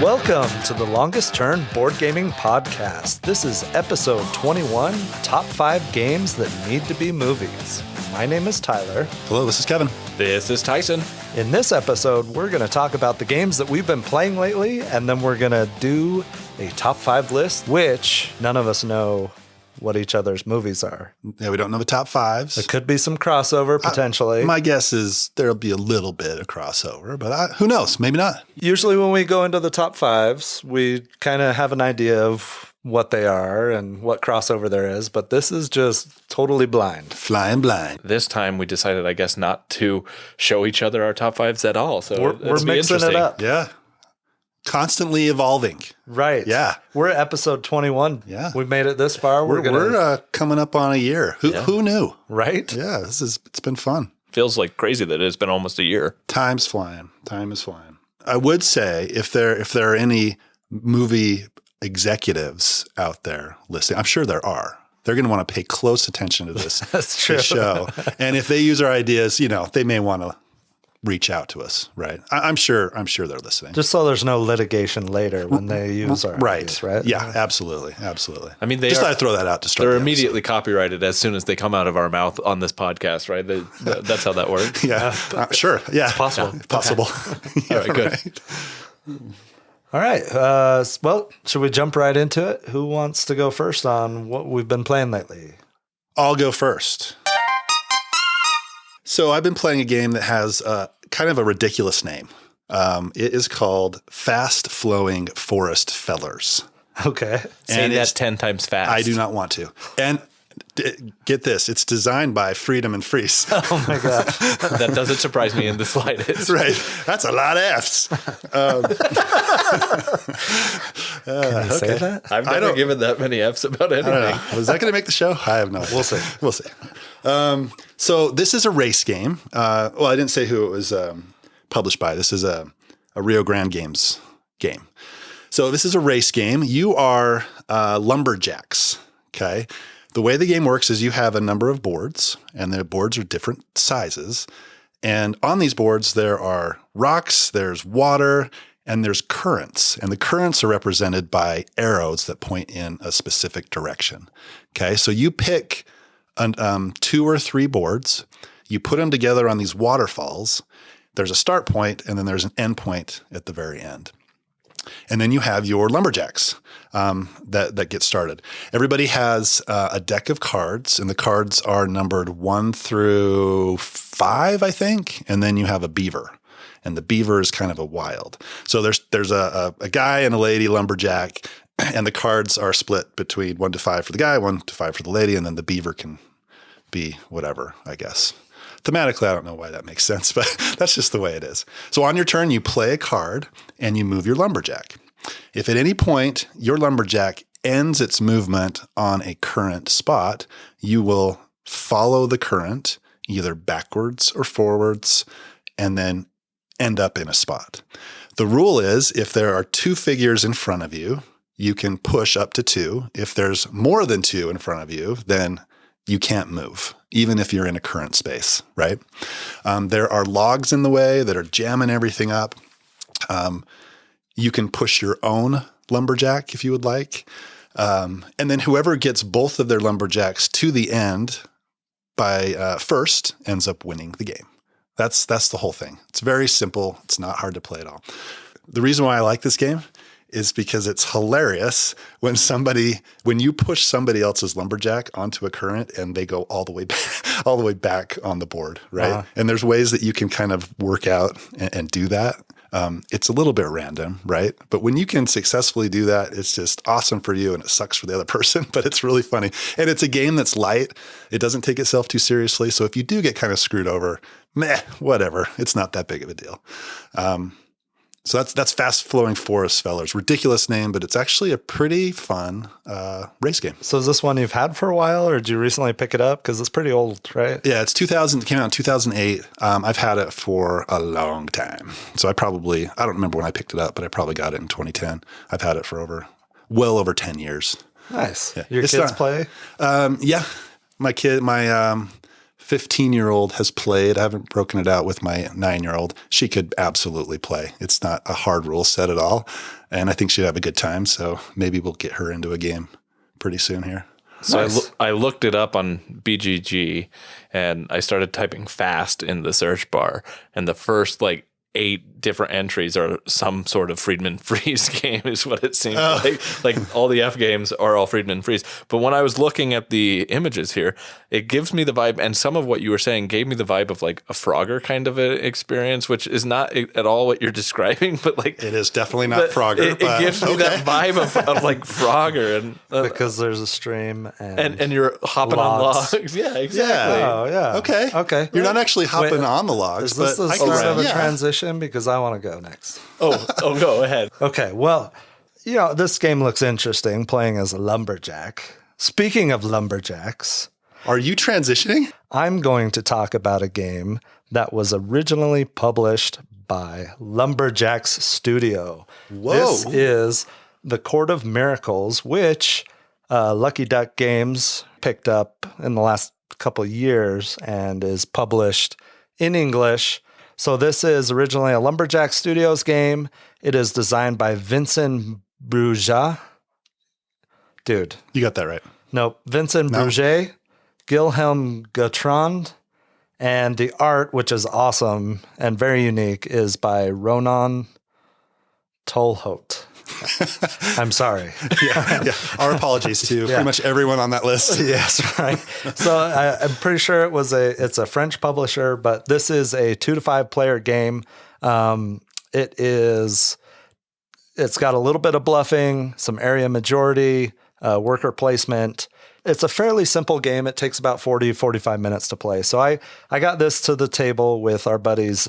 Welcome to the Longest Turn Board Gaming Podcast. This is episode 21, Top 5 Games That Need to Be Movies. My name is Tyler. Hello, this is Kevin. This is Tyson. In this episode, we're going to talk about the games that we've been playing lately, and then we're going to do a top 5 list, which none of us know what each other's movies are. Yeah, we don't know the top fives. There could be some crossover, potentially. My guess is there'll be a little bit of crossover, but who knows? Maybe not. Usually when we go into the top 5s, we kind of have an idea of what they are and what crossover there is, but this is just totally blind. Flying blind. This time we decided, I guess, not to show each other our top 5s at all. So we're mixing it up. Yeah. Constantly evolving. Right. Yeah. We're at episode 21. Yeah. We made it this far. We're coming up on a year. Who knew? Right? Yeah, it's been fun. Feels like crazy that it's been almost a year. Time's flying. Time is flying. I would say if there are any movie executives out there listening, I'm sure there are. They're going to want to pay close attention to this, That's true. this show. And if they use our ideas, they may want to reach out to us, right? I'm sure they're listening. Just so there's no litigation later when they use our ideas, right? Yeah, absolutely. I mean, thought I'd throw that out to start. They're immediately copyrighted as soon as they come out of our mouth on this podcast, right? That's how that works. Yeah, sure. Yeah, it's possible. Yeah, possible. All right, good. All right. Well, should we jump right into it? Who wants to go first on what we've been playing lately? I'll go first. So I've been playing a game that has kind of a ridiculous name. It is called Fast Flowing Forest Fellers. Okay. Saying that 10 times fast. I do not want to. And get this, it's designed by Freedom and Freeze. Oh my gosh. That doesn't surprise me in the slightest. Right. That's a lot of Fs. Can you say that? I've never given that many Fs about anything. I don't know. Was that going to make the show? I have no idea. We'll see. So this is a race game. Well, I didn't say who it was published by. This is a Rio Grande Games game. So this is a race game. You are lumberjacks, okay? The way the game works is you have a number of boards, and the boards are different sizes. And on these boards, there are rocks, there's water, and there's currents. And the currents are represented by arrows that point in a specific direction, okay? So you pick 2 or 3 boards, you put them together on these waterfalls. There's a start point, and then there's an end point at the very end. And then you have your lumberjacks that get started. Everybody has a deck of cards, and the cards are numbered 1 through 5, I think. And then you have a beaver, and the beaver is kind of a wild. So there's a guy and a lady lumberjack, and the cards are split between 1 to 5 for the guy, 1 to 5 for the lady, and then the beaver can be whatever, I guess. Thematically, I don't know why that makes sense, but that's just the way it is. So on your turn, you play a card and you move your lumberjack. If at any point your lumberjack ends its movement on a current spot, you will follow the current either backwards or forwards and then end up in a spot. The rule is if there are 2 figures in front of you, you can push up to 2. If there's more than 2 in front of you, then you can't move, even if you're in a current space, right? There are logs in the way that are jamming everything up. You can push your own lumberjack if you would like. And then whoever gets both of their lumberjacks to the end by first ends up winning the game. That's the whole thing. It's very simple. It's not hard to play at all. The reason why I like this game is because it's hilarious when you push somebody else's lumberjack onto a current and they go all the way back on the board, right? Uh-huh. And there's ways that you can kind of work out and do that. It's a little bit random, right? But when you can successfully do that, it's just awesome for you and it sucks for the other person, but it's really funny. And it's a game that's light. It doesn't take itself too seriously. So if you do get kind of screwed over, whatever. It's not that big of a deal. So that's Fast Flowing Forest Fellers. Ridiculous name, but it's actually a pretty fun race game. So is this one you've had for a while, or did you recently pick it up? Because it's pretty old, right? Yeah, it came out in 2008. I've had it for a long time. So I don't remember when I picked it up, but I probably got it in 2010. I've had it for well over 10 years. Nice. Yeah. Your kids play? Yeah. My 15-year-old has played. I haven't broken it out with my 9-year-old. She could absolutely play. It's not a hard rule set at all. And I think she'd have a good time. So maybe we'll get her into a game pretty soon here. So Nice. I looked it up on BGG and I started typing fast in the search bar. And the first 8 different entries are some sort of Friedman Freeze game is what it seems like. Like all the F games are all Friedman Freeze. But when I was looking at the images here, it gives me the vibe, and some of what you were saying gave me the vibe of like a Frogger kind of a experience, which is not at all what you're describing, but like it is definitely not Frogger. It gives me that vibe of like Frogger, and because there's a stream and you're hopping logs. on logs. Yeah, exactly. Yeah. Oh, yeah. Okay. You're not actually hopping Wait, on the logs, Is this but the I can start see- of a yeah. transition? Because I want to go next. Oh, go ahead. Okay, well, this game looks interesting, playing as a lumberjack. Speaking of lumberjacks, Are you transitioning? I'm going to talk about a game that was originally published by Lumberjacks Studio. Whoa. This is The Court of Miracles, which Lucky Duck Games picked up in the last couple years and is published in English. So this is originally a Lumberjack Studios game. It is designed by Vincent Bruget. Dude. You got that right. Nope. Vincent Bruget, Guilherme Gatrand, and the art, which is awesome and very unique, is by Ronan Tolhote. I'm sorry. Yeah. Our apologies to pretty much everyone on that list. Yes, right. So I'm pretty sure it's a French publisher, but this is a 2 to 5 player game. It's got a little bit of bluffing, some area majority, worker placement. It's a fairly simple game. It takes about 45 minutes to play. So I got this to the table with our buddies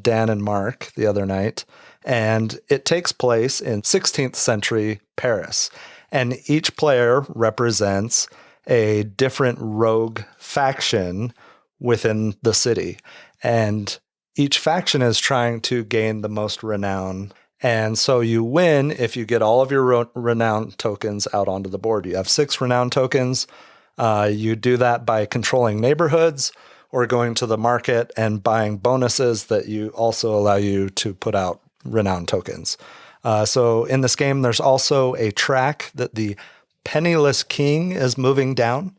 Dan and Mark the other night. And it takes place in 16th century Paris. And each player represents a different rogue faction within the city. And each faction is trying to gain the most renown. And so you win if you get all of your renown tokens out onto the board. You have 6 renown tokens. You do that by controlling neighborhoods or going to the market and buying bonuses that you also allow you to put out renown tokens. So in this game, there's also a track that the Penniless King is moving down,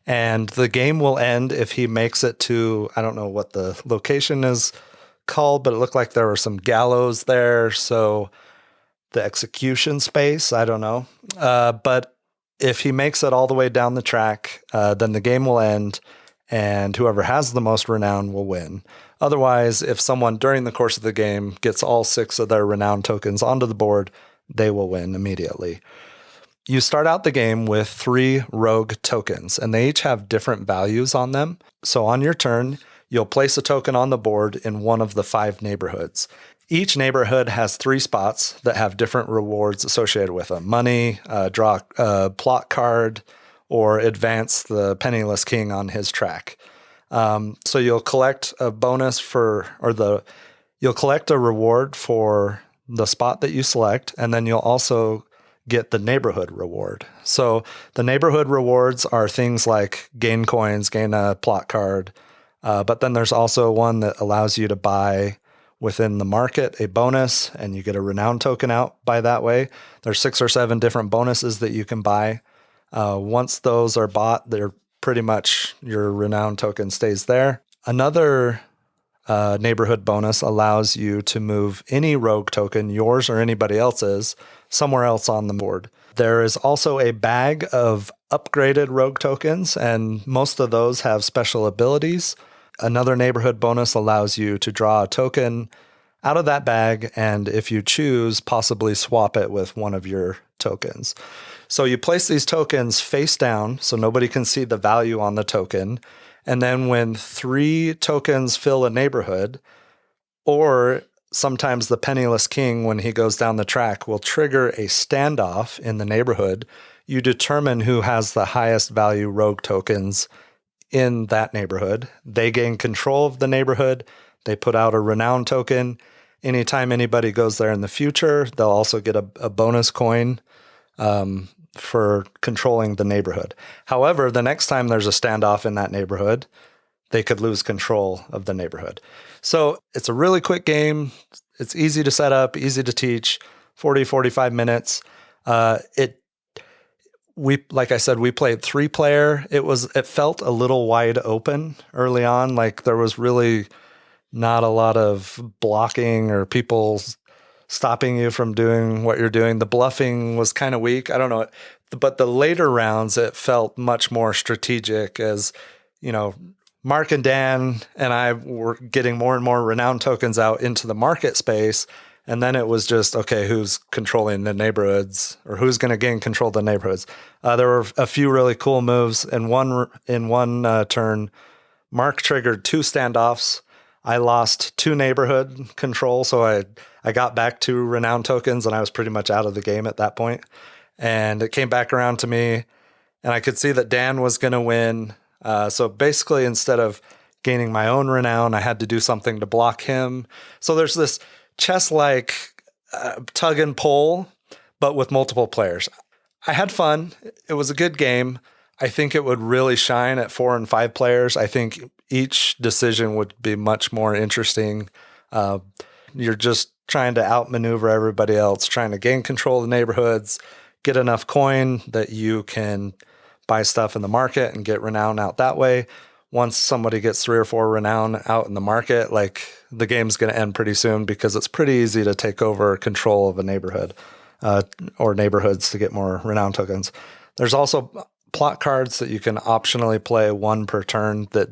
and the game will end if he makes it to, I don't know what the location is called, but it looked like there were some gallows there. So the execution space, I don't know. But if he makes it all the way down the track, then the game will end, and whoever has the most renown will win. Otherwise, if someone during the course of the game gets all 6 of their renown tokens onto the board, they will win immediately. You start out the game with 3 rogue tokens, and they each have different values on them. So on your turn, you'll place a token on the board in one of the 5 neighborhoods. Each neighborhood has 3 spots that have different rewards associated with them. Money, draw a plot card, or advance the Penniless King on his track. So you'll collect a you'll collect a reward for the spot that you select, and then you'll also get the neighborhood reward. So the neighborhood rewards are things like gain coins, gain a plot card, but then there's also one that allows you to buy within the market a bonus, and you get a renown token out by that way. There's 6 or 7 different bonuses that you can buy. Once those are bought, they're pretty much your renown token stays there. Another neighborhood bonus allows you to move any rogue token, yours or anybody else's, somewhere else on the board. There is also a bag of upgraded rogue tokens, and most of those have special abilities. Another neighborhood bonus allows you to draw a token out of that bag, and if you choose, possibly swap it with one of your tokens. So you place these tokens face down so nobody can see the value on the token. And then when 3 tokens fill a neighborhood, or sometimes the Penniless King, when he goes down the track, will trigger a standoff in the neighborhood, you determine who has the highest value rogue tokens in that neighborhood. They gain control of the neighborhood. They put out a renown token. Anytime anybody goes there in the future, they'll also get a bonus coin for controlling the neighborhood. However, the next time there's a standoff in that neighborhood, they could lose control of the neighborhood. So it's a really quick game. It's easy to set up, easy to teach, 40, 45 minutes. Like I said, we played 3-player. It felt a little wide open early on. Like there was really not a lot of blocking or people stopping you from doing what you're doing. The bluffing was kind of weak. I don't know. But the later rounds, it felt much more strategic as, Mark and Dan and I were getting more and more renown tokens out into the market space. And then it was just, okay, who's controlling the neighborhoods or who's going to gain control of the neighborhoods? There were a few really cool moves. In one turn, Mark triggered 2 standoffs. I lost 2 neighborhood control, so I got back 2 renown tokens, and I was pretty much out of the game at that point. And it came back around to me, and I could see that Dan was going to win. So basically, instead of gaining my own renown, I had to do something to block him. So there's this chess-like tug and pull, but with multiple players. I had fun. It was a good game. I think it would really shine at 4 and 5 players. I think each decision would be much more interesting. You're just trying to outmaneuver everybody else, trying to gain control of the neighborhoods, get enough coin that you can buy stuff in the market and get renown out that way. Once somebody gets 3 or 4 renown out in the market, like the game's going to end pretty soon because it's pretty easy to take over control of a neighborhood or neighborhoods to get more renown tokens. There's also plot cards that you can optionally play 1 per turn that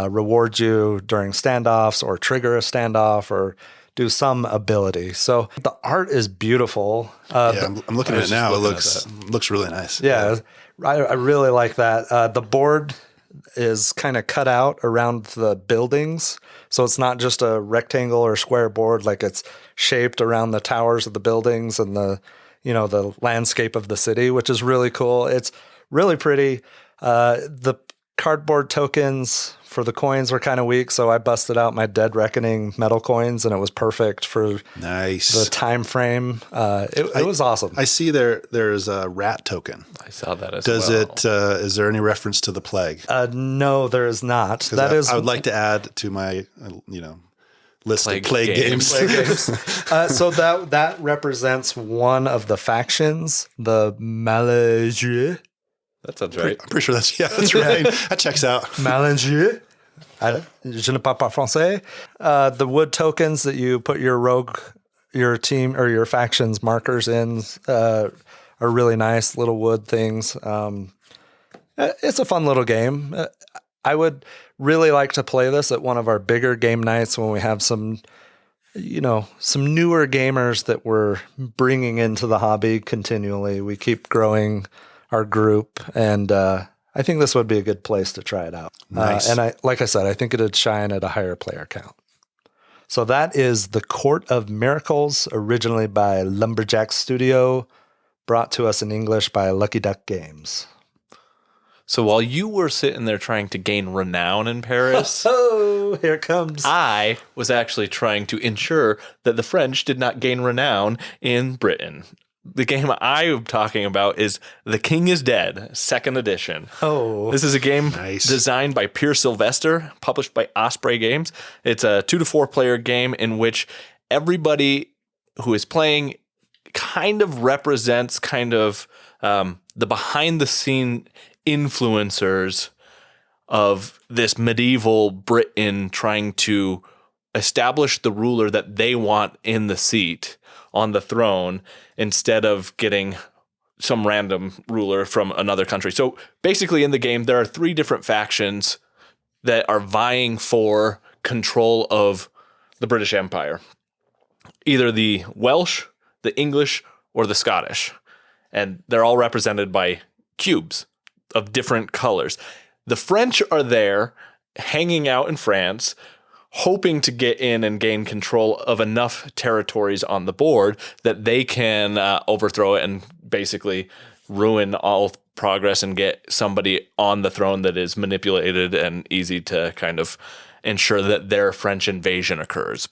reward you during standoffs or trigger a standoff or do some ability. So the art is beautiful. I'm looking at it now. It looks really nice. Yeah, I really like that. The board is kind of cut out around the buildings. So it's not just a rectangle or square board, like it's shaped around the towers of the buildings and the landscape of the city, which is really cool. It's really pretty. The cardboard tokens for the coins were kind of weak, so I busted out my Dead Reckoning metal coins, and it was perfect for the time frame. It was awesome. I see there's a rat token. I saw that as well. Is there any reference to the plague? No, there is not. I would like to add to my list of plague games. So that represents one of the factions, the Malégieux. That sounds right. I'm pretty sure that's right. That checks out. Malégieux. Je ne parle pas français. The wood tokens that you put your team or your faction's markers in are really nice little wood things. It's a fun little game. I would really like to play this at one of our bigger game nights when we have some newer gamers that we're bringing into the hobby continually. We keep growing our group, and I think this would be a good place to try it out. Nice. And like I said, I think it'd shine at a higher player count. So that is The Court of Miracles, originally by Lumberjack Studio, brought to us in English by Lucky Duck Games. So while you were sitting there trying to gain renown in Paris, here it comes. I was actually trying to ensure that the French did not gain renown in Britain. The game I'm talking about is The King is Dead, 2nd edition. Oh, this is a game designed by Pierre Sylvester, published by Osprey Games. It's a 2 to 4 player game in which everybody who is playing kind of represents the behind the scene influencers of this medieval Britain trying to establish the ruler that they want in the seat on the throne instead of getting some random ruler from another country. So basically in the game, there are 3 different factions that are vying for control of the British Empire. Either the Welsh, the English, or the Scottish. And they're all represented by cubes of different colors. The French are there hanging out in France, hoping to get in and gain control of enough territories on the board that they can overthrow it and basically ruin all progress and get somebody on the throne that is manipulated and easy to kind of ensure that their French invasion occurs.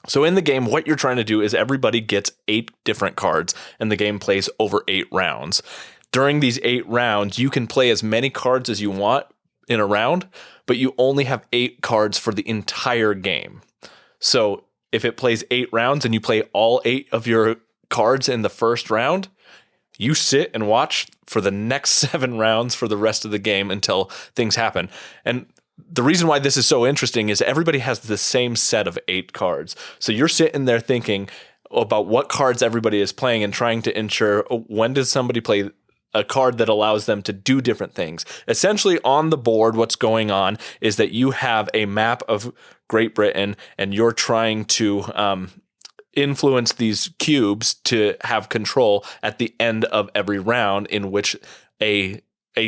So in the game, what you're trying to do is everybody gets 8 different cards, and the game plays over 8 rounds. During these 8 rounds, you can play as many cards as you want in a round, but you only have 8 cards for the entire game. So if it plays 8 rounds and you play all 8 of your cards in the first round, you sit and watch for the next 7 rounds for the rest of the game until things happen. And the reason why this is so interesting is everybody has the same set of 8 cards. So you're sitting there thinking about what cards everybody is playing and trying to ensure when does somebody play a card that allows them to do different things. Essentially on the board, what's going on is that you have a map of Great Britain and you're trying to influence these cubes to have control at the end of every round in which a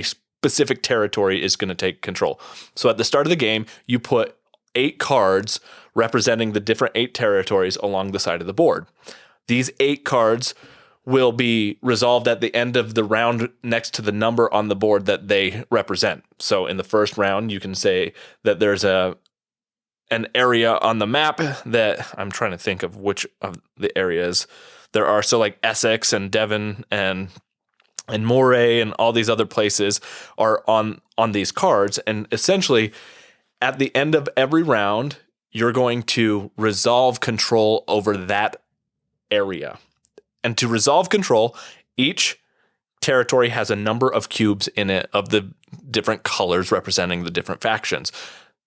specific territory is going to take control. So at the start of the game, you put 8 cards representing the different 8 territories along the side of the board. These 8 cards will be resolved at the end of the round next to the number on the board that they represent. So in the first round, you can say that there's an area on the map that I'm trying to think of which of the areas there are. So like Essex and Devon and Moray and all these other places are on these cards. And essentially at the end of every round, you're going to resolve control over that area. And to resolve control, each territory has a number of cubes in it of the different colors representing the different factions.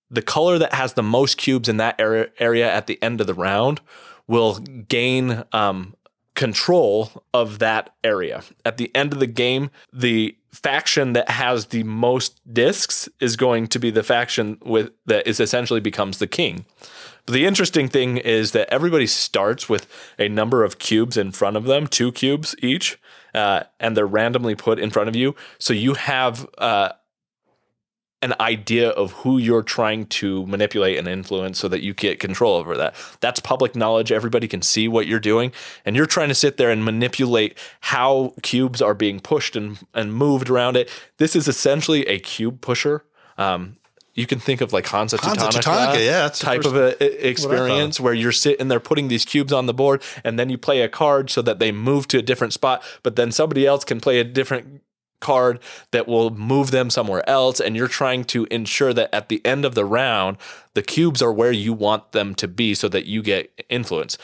The color that has the most cubes in that area at the end of the round will gain control of that area. At the end of the game, the faction that has the most discs is going to be the faction that is essentially becomes the king. But the interesting thing is that everybody starts with a number of cubes in front of them, 2 cubes each, and they're randomly put in front of you. So you have an idea of who you're trying to manipulate and influence so that you get control over that. That's public knowledge. Everybody can see what you're doing. And you're trying to sit there and manipulate how cubes are being pushed and moved around it. This is essentially a cube pusher. You can think of like Hansa Teutonica yeah, type of a experience where you're sitting there putting these cubes on the board and then you play a card so that they move to a different spot, but then somebody else can play a different card that will move them somewhere else, and you're trying to ensure that at the end of the round, the cubes are where you want them to be so that you get influence.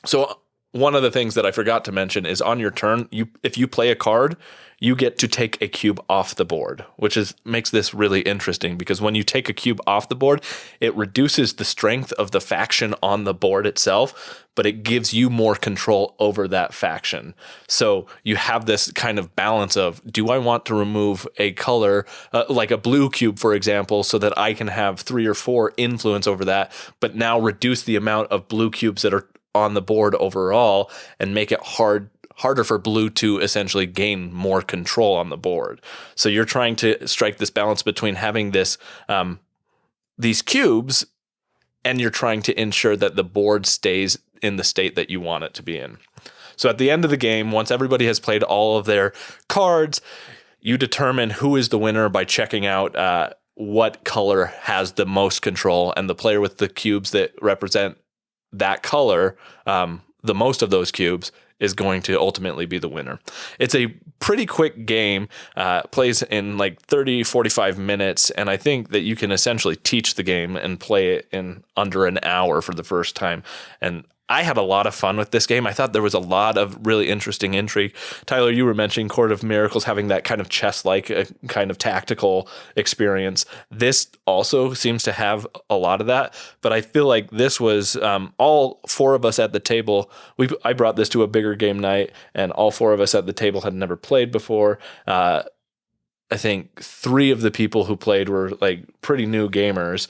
So one of the things that I forgot to mention is on your turn, if you play a card, you get to take a cube off the board, which makes this really interesting because when you take a cube off the board, it reduces the strength of the faction on the board itself, but it gives you more control over that faction. So you have this kind of balance of, do I want to remove a color, like a blue cube, for example, so that I can have 3 or 4 influence over that, but now reduce the amount of blue cubes that are on the board overall and make it harder for blue to essentially gain more control on the board. So you're trying to strike this balance between having these cubes and you're trying to ensure that the board stays in the state that you want it to be in. So at the end of the game, once everybody has played all of their cards, you determine who is the winner by checking out what color has the most control, and the player with the cubes that represent that color, the most of those cubes, is going to ultimately be the winner. It's a pretty quick game, plays in like 30, 45 minutes, and I think that you can essentially teach the game and play it in under an hour for the first time. And I had a lot of fun with this game. I thought there was a lot of really interesting intrigue. Tyler, you were mentioning Court of Miracles having that kind of chess-like kind of tactical experience. This also seems to have a lot of that, but I feel like this was all 4 of us at the table. I brought this to a bigger game night, and all 4 of us at the table had never played before. I think 3 of the people who played were like pretty new gamers,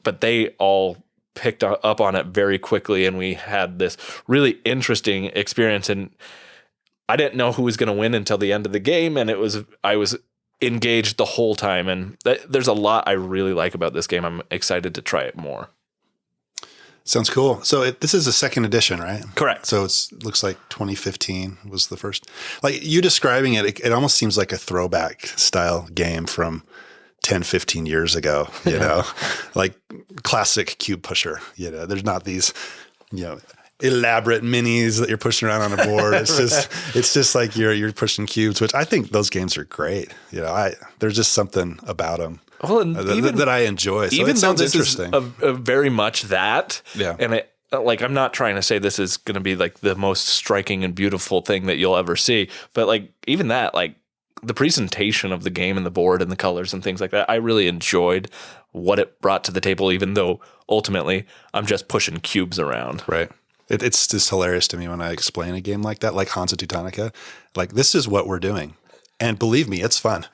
but they all picked up on it very quickly, and we had this really interesting experience. And I didn't know who was going to win until the end of the game, and I was engaged the whole time. And there's a lot I really like about this game. I'm excited to try it more. Sounds cool. So this is a 2nd edition, right? Correct. So it looks like 2015 was the first. Like you describing it almost seems like a throwback style game from 10, 15 years ago, you know, like classic cube pusher, there's not these, elaborate minis that you're pushing around on a board. It's just like you're pushing cubes, which I think those games are great. You know, there's just something about them that I enjoy. So even it sounds though this interesting. is a very much that, Yeah. and like I'm not trying to say this is going to be like the most striking and beautiful thing that you'll ever see, but like even that, like the presentation of the game and the board and the colors and things like that, I really enjoyed what it brought to the table, even though ultimately I'm just pushing cubes around. Right. It's just hilarious to me when I explain a game like that, like Hansa Teutonica. Like, this is what we're doing. And believe me, it's fun.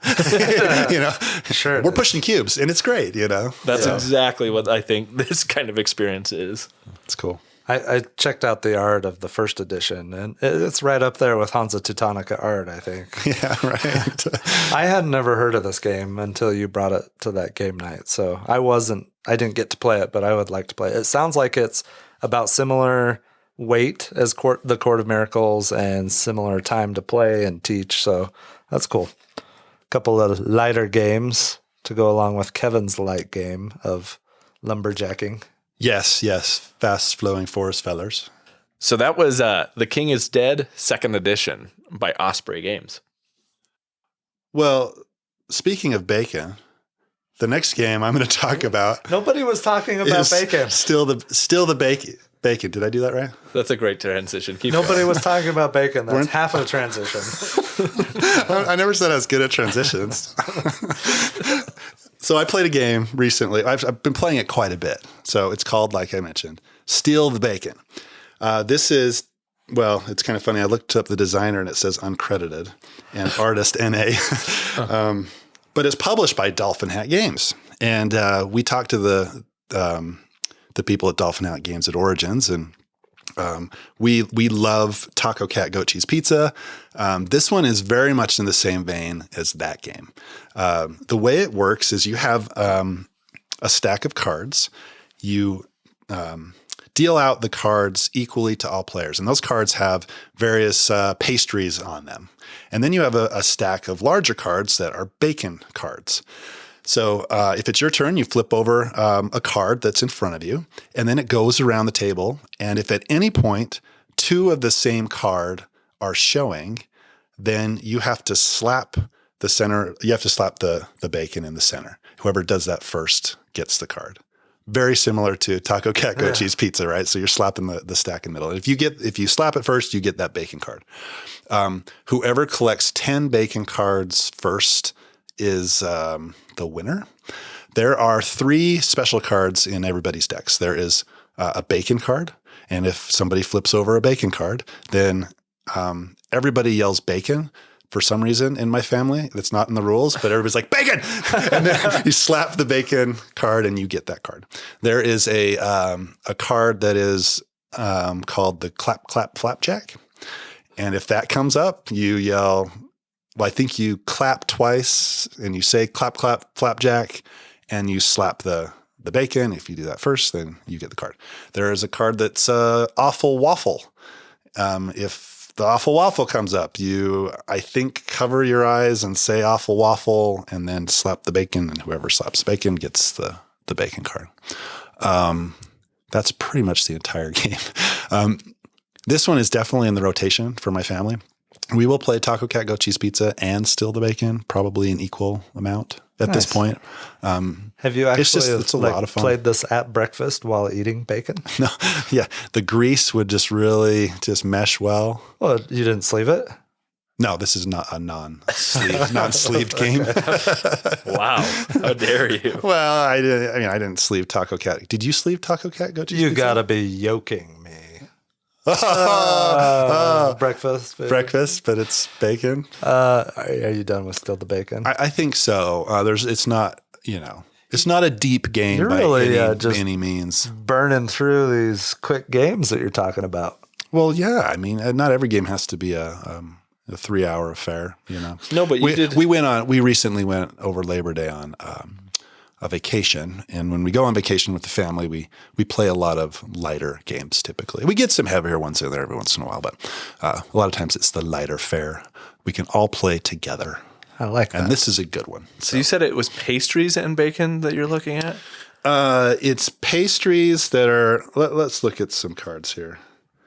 You know, Sure. we're pushing cubes and it's great, you know. That's exactly what I think this kind of experience is. It's cool. I checked out the art of the first edition, and it's right up there with Hansa Teutonica art, I think. Yeah, right. I had never heard of this game until you brought it to that game night. So I didn't get to play it, but I would like to play it. It sounds like it's about similar weight as the Court of Miracles and similar time to play and teach. So that's cool. A couple of lighter games to go along with Kevin's light game of lumberjacking. Yes. Fast flowing forest fellers. So that was The King is Dead, 2nd edition by Osprey Games. Well, speaking of bacon, the next game I'm going to talk about. Nobody was talking about bacon. Still the bacon. Bacon. Did I do that right? That's a great transition. Nobody was talking about bacon. That's half of the transition. I never said I was good at transitions. So I played a game recently. I've been playing it quite a bit. So it's called, like I mentioned, Steal the Bacon. This is, well, it's kind of funny. I looked up the designer and it says uncredited and artist NA. But it's published by Dolphin Hat Games. And we talked to the people at Dolphin Hat Games at Origins, and we love Taco Cat Goat Cheese Pizza. This one is very much in the same vein as that game. The way it works is you have a stack of cards. You deal out the cards equally to all players, and those cards have various pastries on them. And then you have a stack of larger cards that are bacon cards. So if it's your turn, you flip over a card that's in front of you, and then it goes around the table. And if at any point 2 of the same card are showing, then you have to slap the center. You have to slap the bacon in the center. Whoever does that first gets the card. Very similar to Taco Cat Goat Cheese Pizza, right? So you're slapping the stack in the middle. And if you slap it first, you get that bacon card. Whoever collects 10 bacon cards first is the winner. There are 3 special cards in everybody's decks. There is a bacon card, and if somebody flips over a bacon card, then everybody yells bacon. For some reason in my family, that's not in the rules, but everybody's like, bacon! And then you slap the bacon card and you get that card. There is a card that is called the clap, clap, flapjack. And if that comes up, you yell, well, I think you clap twice and you say clap, clap, flapjack, and you slap the bacon. If you do that first, then you get the card. There is a card that's awful waffle. If the awful waffle comes up, you, I think, cover your eyes and say awful waffle and then slap the bacon, and whoever slaps the bacon gets the bacon card. That's pretty much the entire game. This one is definitely in the rotation for my family. We will play Taco Cat Goat Cheese Pizza and Steal the Bacon, probably an equal amount at this point. Have you actually it's a lot of fun. Played this at breakfast while eating bacon? No, yeah. The grease would just really just mesh well. Well, you didn't sleeve it? No, this is not a non-sleeved game. Wow. How dare you? Well, I didn't sleeve Taco Cat. Did you sleeve Taco Cat Goat Cheese Pizza? You gotta be yoking me. Breakfast, but it's bacon. Are you done with Steal the Bacon? I think so. It's not, it's not a deep game. You're by really any, any means. Burning through these quick games that you're talking about. Well, yeah. I mean, not every game has to be a 3-hour affair. No, but you did. We recently went over Labor Day on a vacation, and when we go on vacation with the family, we play a lot of lighter games. Typically, we get some heavier ones in there every once in a while, but a lot of times it's the lighter fare. We can all play together. I like that. And this is a good one. So you said it was pastries and bacon that you're looking at? It's pastries that are. Let's look at some cards here.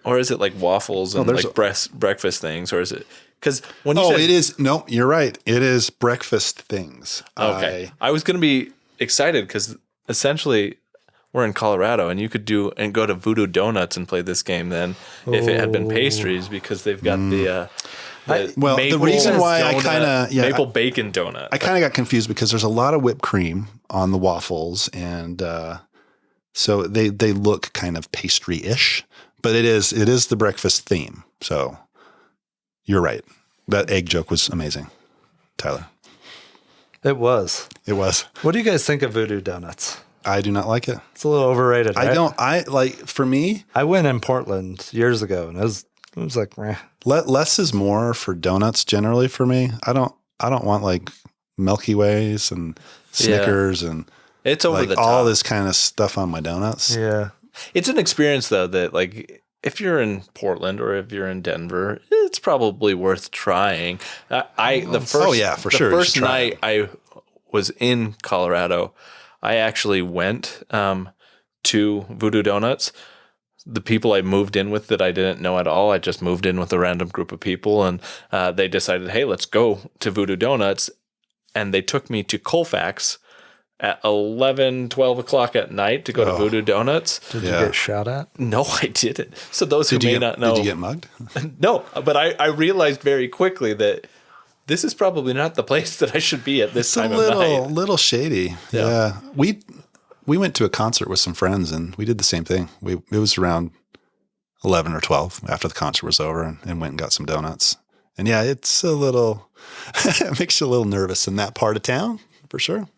Or is it like waffles and like breakfast things? Or is it because when you said, it is. No, you're right. It is breakfast things. Okay, I was going to be excited because essentially we're in Colorado, and you could go to Voodoo Donuts and play this game then if it had been pastries because they've got the reason why I kind of maple bacon donut. I kind of got confused because there's a lot of whipped cream on the waffles, and so they look kind of pastry-ish, but it is the breakfast theme. So you're right. That egg joke was amazing, Tyler. It was. What do you guys think of Voodoo Donuts? I do not like it. It's a little overrated, right? For me, I went in Portland years ago, and it was like, meh. Less is more for donuts generally for me. I don't want like Milky Ways and Snickers and it's over like the top. All this kind of stuff on my donuts. Yeah. It's an experience though that like if you're in Portland or if you're in Denver, it's probably worth trying. The first night I was in Colorado, I actually went to Voodoo Donuts. The people I moved in with that I didn't know at all, I just moved in with a random group of people, and they decided, hey, let's go to Voodoo Donuts. And they took me to Colfax at 11, 12 o'clock at night to go to Voodoo Donuts. Did you get shot at? No, I didn't. So those who may not know. Did you get mugged? No, but I realized very quickly that this is probably not the place that I should be at this time of night. Little shady. Yeah. We went to a concert with some friends and we did the same thing. It was around 11 or 12 after the concert was over and went and got some donuts. And yeah, it's a little, it makes you a little nervous in that part of town for sure.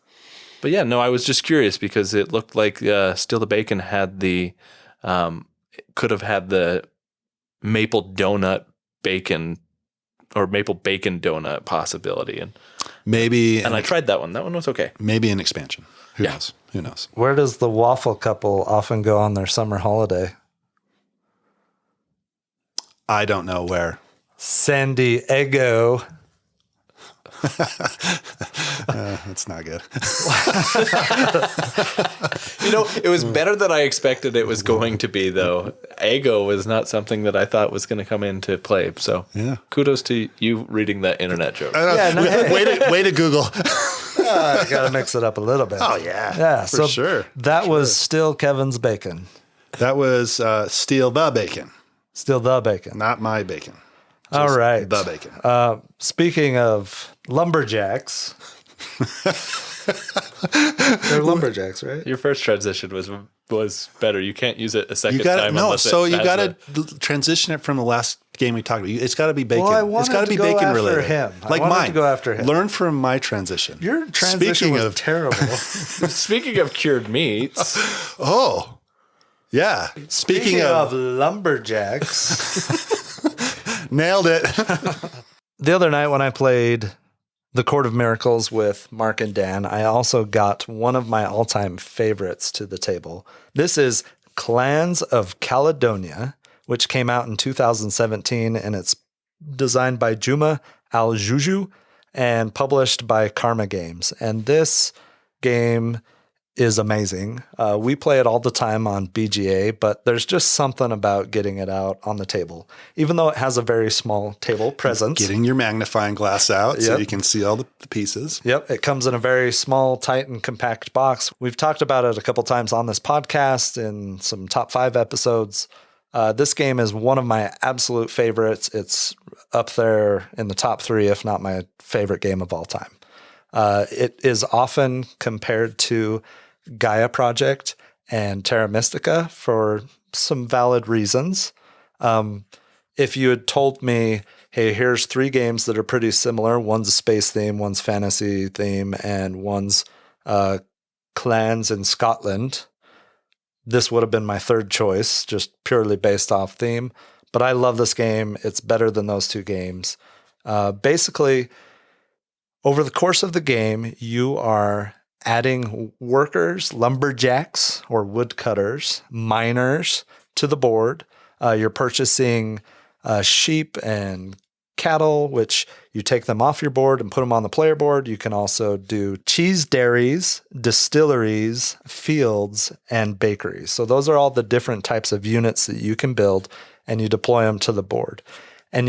But yeah, no, I was just curious because it looked like Steal the Bacon had could have had the maple donut bacon or maple bacon donut possibility. And I tried that one. That one was okay. Maybe an expansion. Who knows? Who knows? Where does the waffle couple often go on their summer holiday? I don't know where. San Diego. That's not good. It was better than I expected it was going to be, though. Ego was not something that I thought was going to come into play. So kudos to you reading that internet joke. Way to Google. I got to mix it up a little bit. Oh, yeah. Yeah, for sure. That was still Kevin's bacon. That was Steal the Bacon. Still the bacon. Not my bacon. All right. The bacon. Speaking of lumberjacks, they're lumberjacks, right? Your first transition was better. You can't use it a second time. You got to transition it from the last game we talked about. It's got to be bacon. Well, it's got to be bacon related. Him. Like mine. To go after him. Learn from my transition. Your transition was terrible. Speaking of cured meats. Oh, yeah. Speaking of lumberjacks. Nailed it. The other night when I played The Court of Miracles with Mark and Dan, I also got one of my all-time favorites to the table. This is Clans of Caledonia, which came out in 2017, and it's designed by Juma Al-Juju and published by Karma Games. And this game is amazing. We play it all the time on BGA, but there's just something about getting it out on the table. Even though it has a very small table presence. Getting your magnifying glass out so you can see all the pieces. Yep. It comes in a very small, tight, and compact box. We've talked about it a couple times on this podcast in some top 5 episodes. This game is one of my absolute favorites. It's up there in the top 3, if not my favorite game of all time. It is often compared to Gaia Project and Terra Mystica for some valid reasons. If you had told me, hey, here's 3 games that are pretty similar, one's a space theme, one's fantasy theme, and one's clans in Scotland, this would have been my third choice, just purely based off theme. But I love this game. It's better than those 2 games. Basically, over the course of the game, you are adding workers, lumberjacks or woodcutters, miners to the board. You're purchasing sheep and cattle, which you take them off your board and put them on the player board. You can also do cheese dairies, distilleries, fields, and bakeries. So those are all the different types of units that you can build. and you deploy them to the board. And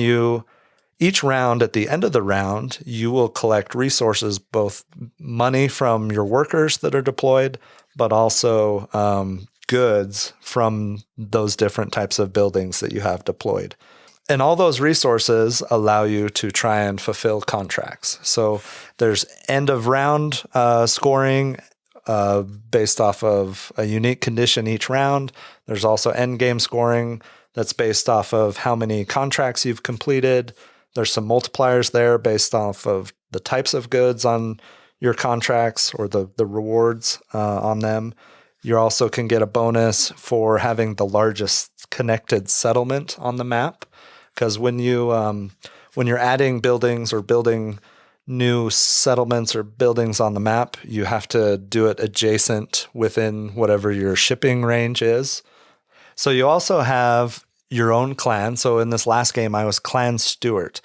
each round, at the end of the round, you will collect resources, both money from your workers that are deployed, but also goods from those different types of buildings that you have deployed. And all those resources allow you to try and fulfill contracts. So there's end of round scoring based off of a unique condition each round. There's also end game scoring that's based off of how many contracts you've completed. There's some multipliers there based off of the types of goods on your contracts or the rewards on them. You also can get a bonus for having the largest connected settlement on the map, because when you're adding buildings or building new settlements or buildings on the map, you have to do it adjacent within whatever your shipping range is. So you also have your own clan. So in this last game, I was clan steward.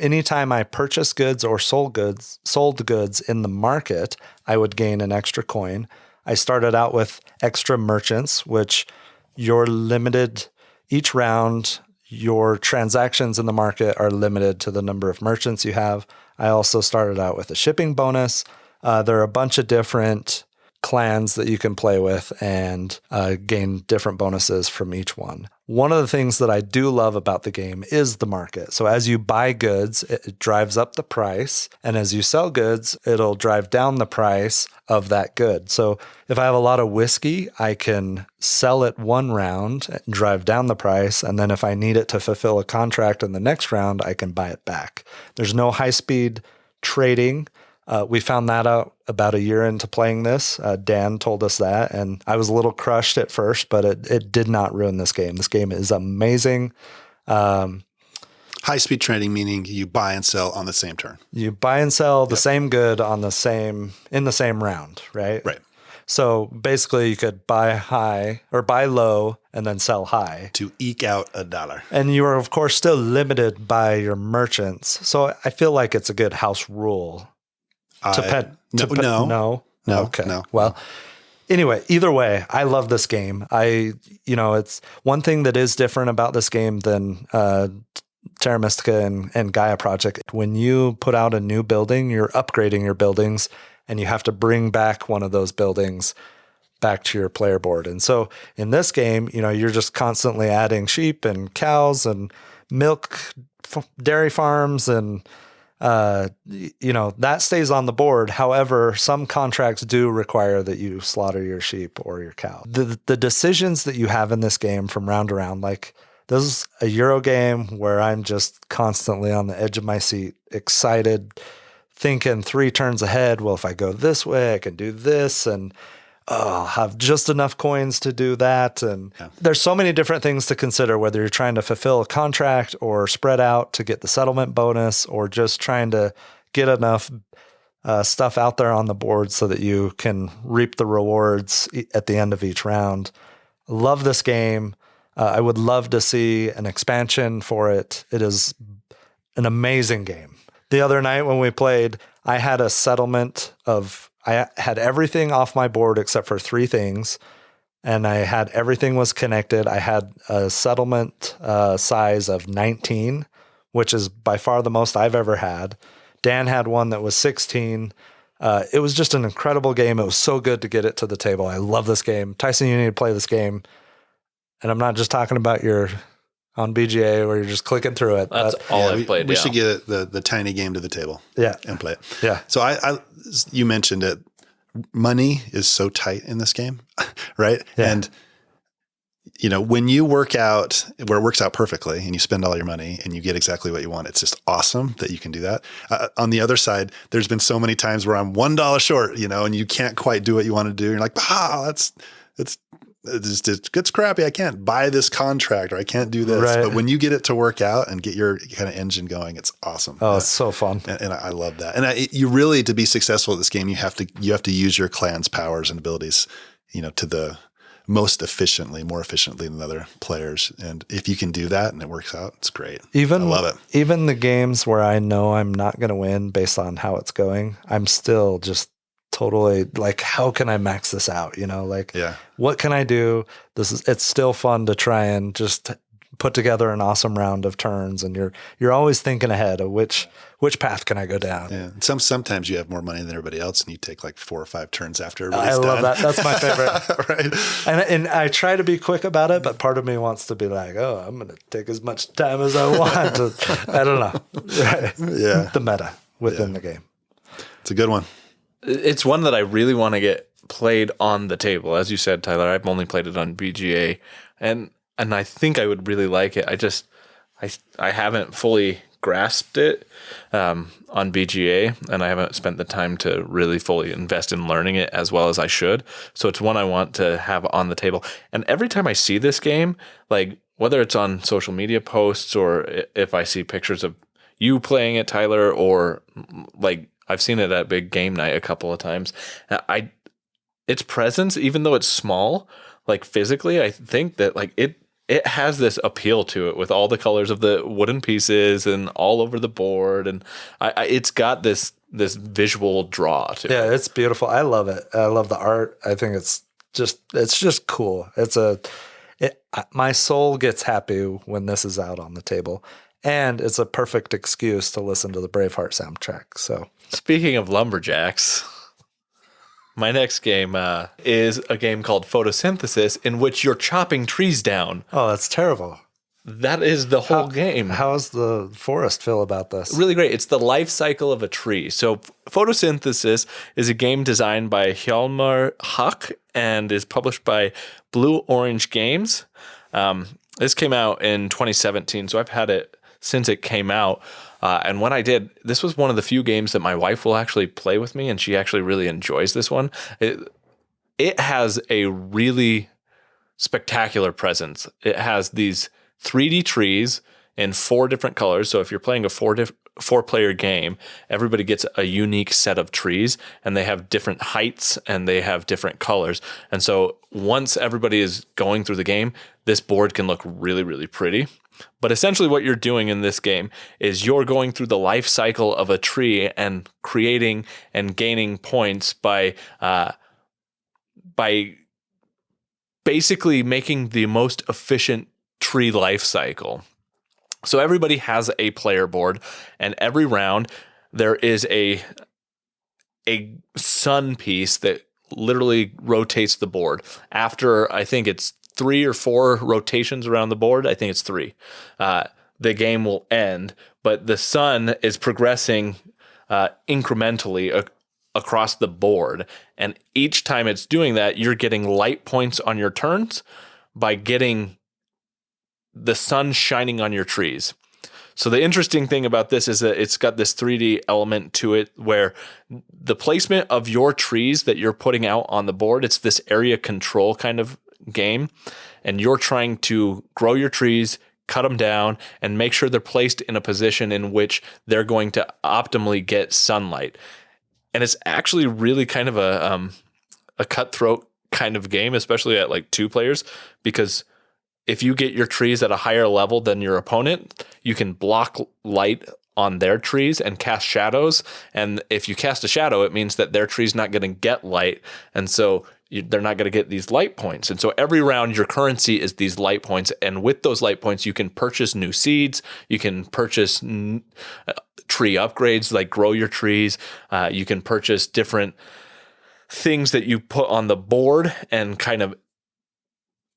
Anytime I purchased goods or sold goods in the market, I would gain an extra coin. I started out with extra merchants, which you're limited each round. Your transactions in the market are limited to the number of merchants you have. I also started out with a shipping bonus. There are a bunch of different clans that you can play with and gain different bonuses from each one. One of the things that I do love about the game is the market. So as you buy goods, it drives up the price. And as you sell goods, it'll drive down the price of that good. So if I have a lot of whiskey, I can sell it one round and drive down the price. And then if I need it to fulfill a contract in the next round, I can buy it back. There's no high-speed trading. We found that out about a year into playing this. Dan told us that, and I was a little crushed at first, but it did not ruin this game. This game is amazing. High-speed trading, meaning you buy and sell on the same turn. You buy and sell the same good in the same round, right? Right. So basically, you could buy high or buy low and then sell high to eke out $1. And you are, of course, still limited by your merchants. So I feel like it's a good house rule. No. Okay. Well, anyway, either way, I love this game. It's one thing that is different about this game than Terra Mystica and Gaia Project. When you put out a new building, you're upgrading your buildings, and you have to bring back one of those buildings back to your player board. And so in this game, you're just constantly adding sheep and cows and milk, dairy farms, and that stays on the board. However, some contracts do require that you slaughter your sheep or your cow. The decisions that you have in this game from round to round, like this is a Euro game where I'm just constantly on the edge of my seat, excited, thinking 3 turns ahead. Well, if I go this way, I can do this, and I'll have just enough coins to do that. And there's so many different things to consider, whether you're trying to fulfill a contract or spread out to get the settlement bonus, or just trying to get enough stuff out there on the board so that you can reap the rewards at the end of each round. Love this game. I would love to see an expansion for it. It is an amazing game. The other night when we played, I had a settlement I had everything off my board except for 3 things, and everything was connected. I had a settlement size of 19, which is by far the most I've ever had. Dan had one that was 16. It was just an incredible game. It was so good to get it to the table. I love this game. Tyson, you need to play this game. And I'm not just talking about your on BGA where you're just clicking through it. That's all I've played. We should get the tiny game to the table. And play it. Yeah. So you mentioned it. Money is so tight in this game, right? Yeah. And when you work out where it works out perfectly and you spend all your money and you get exactly what you want, it's just awesome that you can do that. On the other side, there's been so many times where I'm $1 short, and you can't quite do what you want to do. You're like, it gets crappy. I can't buy this contract, or I can't do this. Right. But when you get it to work out and get your kind of engine going, it's awesome. Oh, it's so fun. And I love that. And you really, to be successful at this game, you have to use your clan's powers and abilities, to the more efficiently than other players. And if you can do that and it works out, it's great. I love it. Even the games where I know I'm not going to win based on how it's going, I'm still just totally like, how can I max this out? What can I do? It's still fun to try and just put together an awesome round of turns, and you're always thinking ahead of which path can I go down. Yeah. Sometimes you have more money than everybody else, and you take like 4 or 5 turns after everybody's I love done. that. That's my favorite. Right. And I try to be quick about it, but part of me wants to be like, oh, I'm going to take as much time as I want. I don't know. Right. Yeah. The meta within the game. It's a good one. It's one that I really want to get played on the table. As you said, Tyler, I've only played it on BGA, and I think I would really like it. I haven't fully grasped it on BGA, and I haven't spent the time to really fully invest in learning it as well as I should. So it's one I want to have on the table. And every time I see this game, like whether it's on social media posts or if I see pictures of you playing it, Tyler, or like I've seen it at Big Game Night a couple of times, its presence, even though it's small, like physically, I think that like it has this appeal to it with all the colors of the wooden pieces and all over the board, and it's got this visual draw to it. Yeah, it's beautiful. I love it. I love the art. I think it's just cool. My soul gets happy when this is out on the table, and it's a perfect excuse to listen to the Braveheart soundtrack. So, speaking of lumberjacks, my next game is a game called Photosynthesis, in which you're chopping trees down. Oh, that's terrible. That is the whole game. How does the forest feel about this? Really great. It's the life cycle of a tree. So Photosynthesis is a game designed by Hjalmar Huck and is published by Blue Orange Games. This came out in 2017, so I've had it since it came out. And when I did, this was one of the few games that my wife will actually play with me, and she actually really enjoys this one. It has a really spectacular presence. It has these 3D trees in 4 different colors. So if you're playing a 4-player game, everybody gets a unique set of trees, and they have different heights and they have different colors. And so once everybody is going through the game, this board can look really, really pretty. But essentially what you're doing in this game is you're going through the life cycle of a tree and creating and gaining points by basically making the most efficient tree life cycle. So everybody has a player board, and every round there is a sun piece that literally rotates the board. After, I think it's 3 or 4 rotations around the board, I think it's 3, the game will end, but the sun is progressing incrementally across the board. And each time it's doing that, you're getting light points on your turns by getting the sun shining on your trees. So the interesting thing about this is that it's got this 3D element to it, where the placement of your trees that you're putting out on the board, it's this area control kind of game, and you're trying to grow your trees, cut them down, and make sure they're placed in a position in which they're going to optimally get sunlight. And it's actually really kind of a cutthroat kind of game, especially at like 2 players, because if you get your trees at a higher level than your opponent, you can block light on their trees and cast shadows. And if you cast a shadow, it means that their tree's not going to get light. And so they're not going to get these light points. And so every round, your currency is these light points. And with those light points, you can purchase new seeds. You can purchase tree upgrades, like grow your trees. You can purchase different things that you put on the board and kind of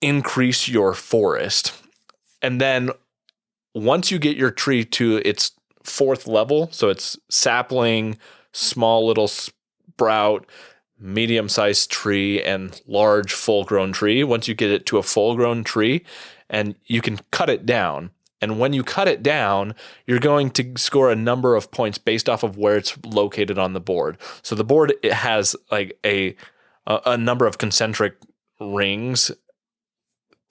increase your forest. And then once you get your tree to its 4th level, so it's sapling, small little sprout, medium-sized tree, and large full-grown tree. Once you get it to a full-grown tree, and you can cut it down. And when you cut it down, you're going to score a number of points based off of where it's located on the board. So the board, it has like a number of concentric rings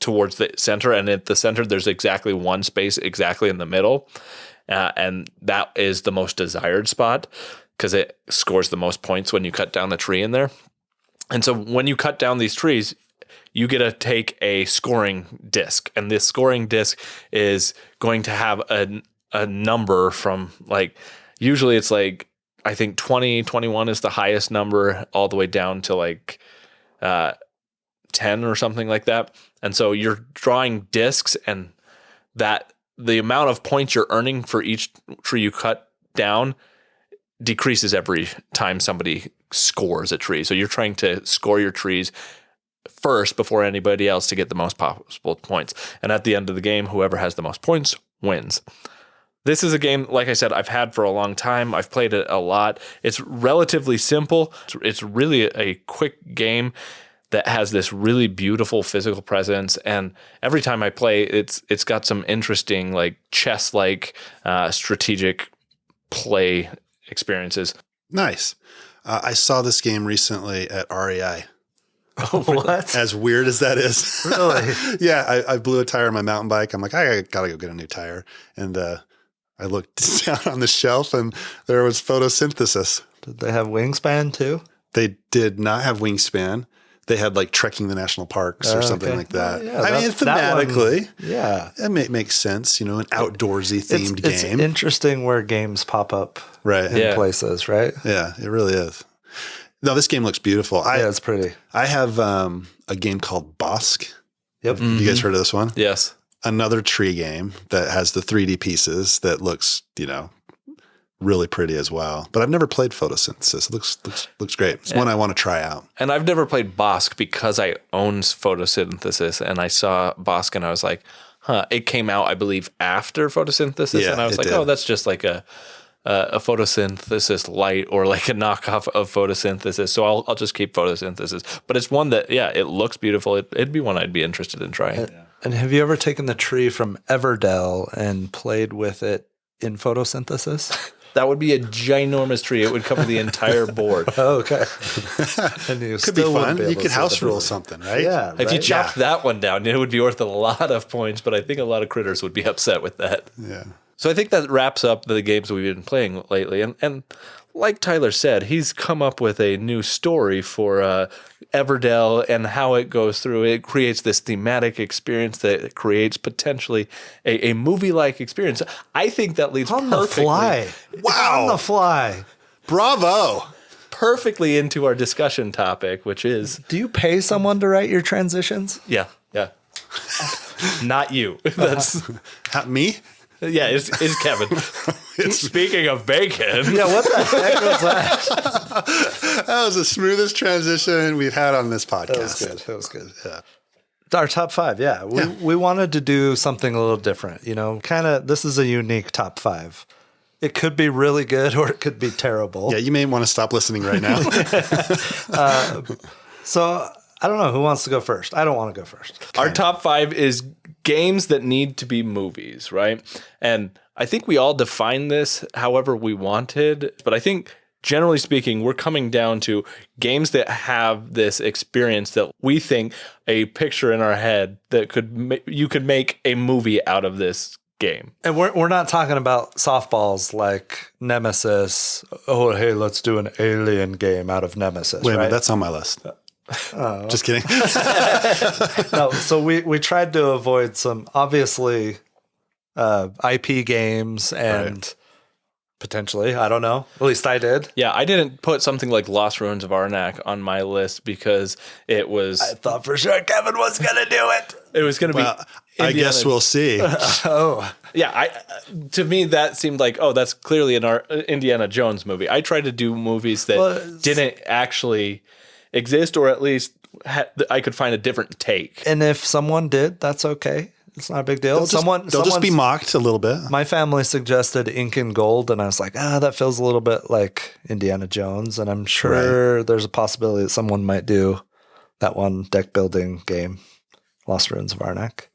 towards the center, and at the center there's exactly one space exactly in the middle, and that is the most desired spot because it scores the most points when you cut down the tree in there. And so when you cut down these trees, you get to take a scoring disc, and this scoring disc is going to have a number from, like, usually it's like I think 20, 21 is the highest number, all the way down to like 10 or something like that. And so you're drawing discs, and that the amount of points you're earning for each tree you cut down decreases every time somebody scores a tree. So you're trying to score your trees first before anybody else to get the most possible points. And at the end of the game, whoever has the most points wins. This is a game, like I said, I've had for a long time. I've played it a lot. It's relatively simple. It's really a quick game that has this really beautiful physical presence. And every time I play, it's got some interesting, like chess-like strategic play experiences. Nice. I saw this game recently at REI. Oh, what? As weird as that is. Really? Yeah, I blew a tire on my mountain bike. I'm like, I got to go get a new tire. And I looked down on the shelf, and there was Photosynthesis. Did they have Wingspan too? They did not have Wingspan. They had like Trekking the National Parks or something like that. Well, yeah, I mean, thematically, yeah, it makes sense. You know, an outdoorsy themed it's game. Interesting where games pop up Right. in places, right? Yeah, it really is. No, this game looks beautiful. Yeah, it's pretty. I have a game called Bosk. Yep. You guys heard of this one? Yes. Another tree game that has the 3D pieces that looks, really pretty as well. But I've never played Photosynthesis. It looks great. It's one I want to try out. And I've never played Bosk because I own Photosynthesis, and I saw Bosk and I was like, it came out, I believe, after Photosynthesis. Yeah, and I was like, did. oh, that's just like a Photosynthesis light or like a knockoff of Photosynthesis. So I'll just keep Photosynthesis. But it's one that, it looks beautiful. It'd be one I'd be interested in trying. And have you ever taken the tree from Everdell and played with it in Photosynthesis? That would be a ginormous tree. It would cover the entire board. Oh, okay. And you Could be still wouldn't fun. able You to could see house the rule fruit. something, right? Yeah. If you right? chopped that one down, it would be worth a lot of points, but I think a lot of critters would be upset with that. Yeah. So I think that wraps up the games we've been playing lately. And like Tyler said, he's come up with a new story for Everdell and how it goes through. It creates this thematic experience that creates potentially a movie-like experience. I think that leads On the perfectly, fly. Wow. On the fly. Bravo. perfectly into our discussion topic, which is... Do you pay someone to write your transitions? Yeah. Not you. That's... Me? Yeah, it's Kevin. Speaking of bacon. Yeah, what the heck was that? That was the smoothest transition we've had on this podcast. That was good. Yeah. Our top five, yeah. We wanted to do something a little different, this is a unique top five. It could be really good or it could be terrible. Yeah, you may want to stop listening right now. So I don't know who wants to go first. I don't want to go first. Our top five is games that need to be movies, right? And I think we all define this however we wanted, but I think generally speaking, we're coming down to games that have this experience that we think a picture in our head that you could make a movie out of this game. And we're not talking about softballs like Nemesis. Oh, hey, let's do an alien game out of Nemesis. Wait a minute, right? that's on my list. Just kidding. No, so we tried to avoid some obviously IP games and potentially, I don't know. At least I did. Yeah, I didn't put something like Lost Ruins of Arnak on my list because it was... I thought for sure Kevin was going to do it. It was going to be... I guess we'll see. Oh. Yeah, to me that seemed like, that's clearly an Indiana Jones movie. I tried to do movies that didn't actually exist, or at least I could find a different take. And if someone did, that's okay. It's not a big deal. They'll just be mocked a little bit. My family suggested Ink and Gold, and I was like, that feels a little bit like Indiana Jones, and I'm sure there's a possibility that someone might do that one deck building game, Lost Ruins of Arnak.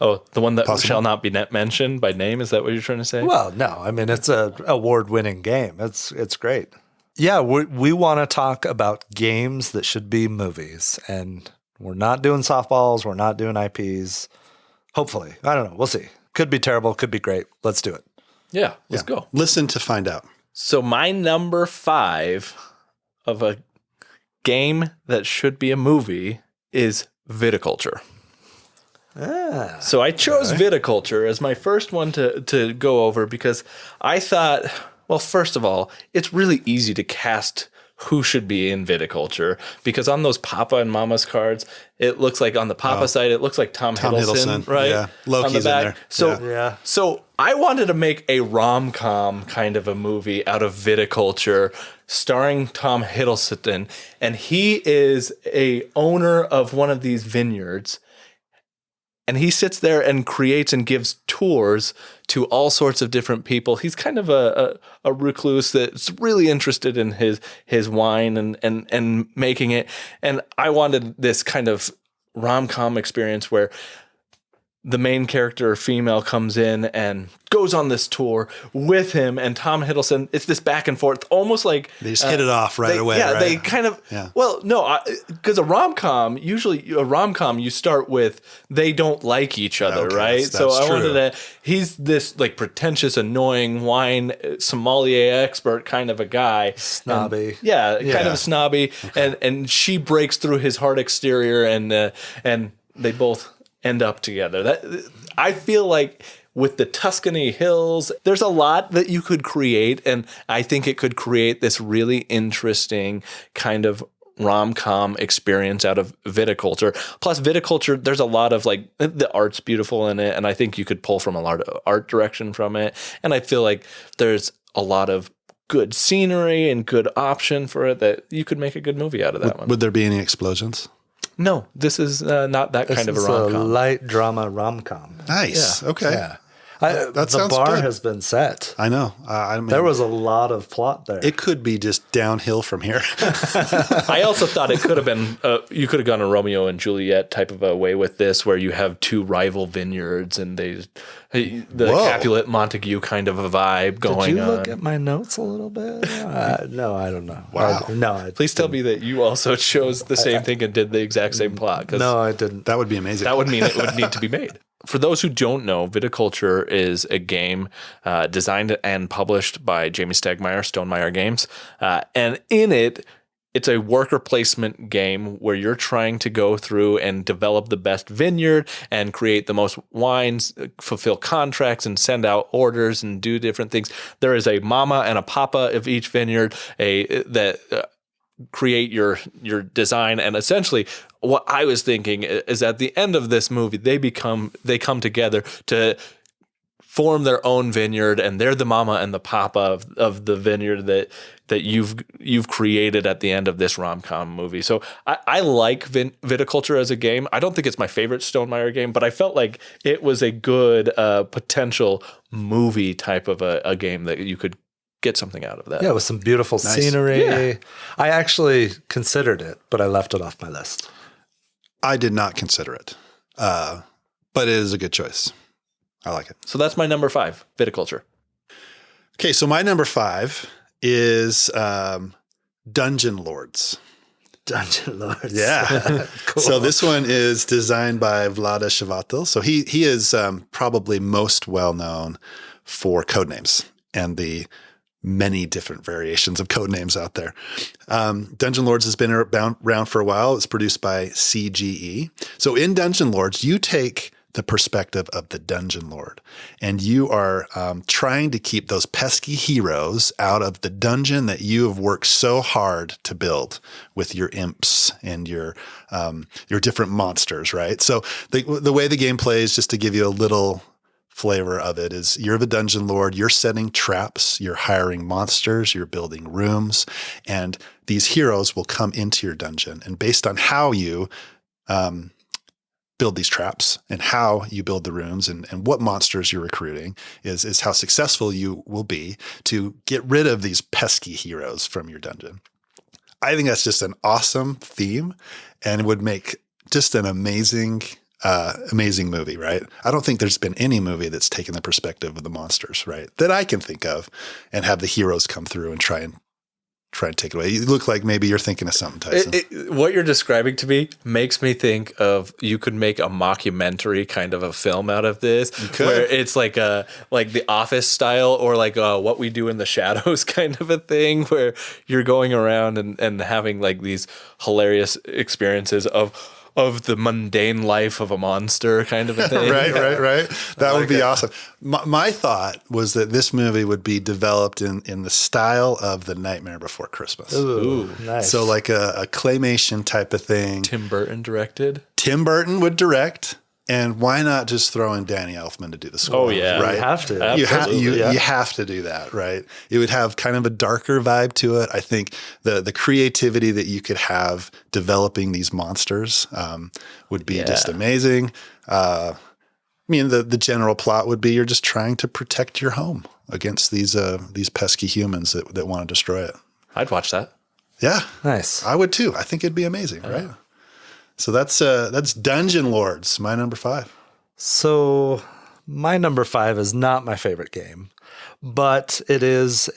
Oh, the one that shall not be mentioned by name? Is that what you're trying to say? Well, no. I mean, it's a award-winning game. It's great. Yeah, we want to talk about games that should be movies, and we're not doing softballs. We're not doing IPs. Hopefully. I don't know. We'll see. Could be terrible. Could be great. Let's do it. Yeah, let's go. Listen to find out. So my number 5 of a game that should be a movie is Viticulture. So I chose Viticulture as my first one to go over because I thought, Well, first of all, it's really easy to cast who should be in Viticulture, because on those Papa and Mama's cards, it looks like on the Papa side, it looks like Tom Hiddleston, right? Yeah, Loki's in there. So I wanted to make a rom-com kind of a movie out of Viticulture, starring Tom Hiddleston, and he is a owner of one of these vineyards. And he sits there and creates and gives tours to all sorts of different people. He's kind of a recluse that's really interested in his wine and making it. And I wanted this kind of rom-com experience where the main character, female, comes in and goes on this tour with him, and Tom Hiddleston. It's this back and forth, almost like they just hit it off right away. Yeah, right? they kind of. Yeah. Well, no, because a rom-com, you start with they don't like each other, right? That's so I true. wanted to. He's this like pretentious, annoying wine sommelier expert kind of a guy, snobby. Kind of snobby, and she breaks through his hard exterior, and they both end up together. That I feel like with the Tuscany hills, there's a lot that you could create, and I think it could create this really interesting kind of rom-com experience out of Viticulture. Plus Viticulture, there's a lot of like the art's beautiful in it, and I think you could pull from a lot of art direction from it. And I feel like there's a lot of good scenery and good option for it that you could make a good movie out of that one. Would there be any explosions? No, this is not that kind of a rom-com. This is a light drama rom-com. Nice. Yeah. Okay. Yeah. That the sounds bar good. has been set. I know. I mean, there was a lot of plot there. It could be just downhill from here. I also thought it could have been, you could have gone a Romeo and Juliet type of a way with this, where you have two rival vineyards and the Capulet Montague kind of a vibe going on. Did you look at my notes a little bit? No, I don't know. Wow. Please tell me that you also chose the same thing and did the exact same plot. No, I didn't. That would be amazing. That would mean it would need to be made. For those who don't know, Viticulture is a game designed and published by Jamie Stegmaier, Stonemaier Games. And in it, it's a worker placement game where you're trying to go through and develop the best vineyard and create the most wines, fulfill contracts and send out orders and do different things. There is a mama and a papa of each vineyard create your design. And essentially what I was thinking is at the end of this movie, they come together to form their own vineyard, and they're the mama and the papa of the vineyard that you've created at the end of this rom-com movie. So I like Viticulture as a game. I don't think it's my favorite Stonemaier game, but I felt like it was a good potential movie type of a game that you could get something out of that. Yeah, with some beautiful scenery. Yeah. I actually considered it, but I left it off my list. I did not consider it, but it is a good choice. I like it. So that's my number 5, Viticulture. Okay, so my number 5 is Dungeon Lords. Dungeon Lords. Yeah. Cool. So this one is designed by Vlada Chvátil. So he is probably most well known for Codenames and the many different variations of Codenames out there. Dungeon Lords has been around for a while. It's produced by CGE. So in Dungeon Lords, you take the perspective of the Dungeon Lord, and you are trying to keep those pesky heroes out of the dungeon that you have worked so hard to build with your imps and your different monsters, right? So the way the game plays, just to give you a little flavor of it, is you're the Dungeon Lord, you're setting traps, you're hiring monsters, you're building rooms, and these heroes will come into your dungeon. And based on how you build these traps and how you build the rooms and what monsters you're recruiting is how successful you will be to get rid of these pesky heroes from your dungeon. I think that's just an awesome theme and would make just an amazing movie, right? I don't think there's been any movie that's taken the perspective of the monsters, right, that I can think of, and have the heroes come through and try and take it away. You look like maybe you're thinking of something, Tyson. What you're describing to me makes me think of, you could make a mockumentary kind of a film out of this, where it's like The Office style, or like What We Do in the Shadows kind of a thing, where you're going around and having like these hilarious experiences of of the mundane life of a monster kind of a thing. Right. That would be awesome. My thought was that this movie would be developed in the style of The Nightmare Before Christmas. Ooh, nice. So like a claymation type of thing. Tim Burton directed. Tim Burton would direct. And why not just throw in Danny Elfman to do the score? Oh, yeah. Right? You have to. You have to do that, right? It would have kind of a darker vibe to it. I think the creativity that you could have developing these monsters would be just amazing. I mean, the general plot would be you're just trying to protect your home against these pesky humans that want to destroy it. I'd watch that. Yeah. Nice. I would too. I think it'd be amazing, right? So that's Dungeon Lords, my number 5. So my number 5 is not my favorite game, but it is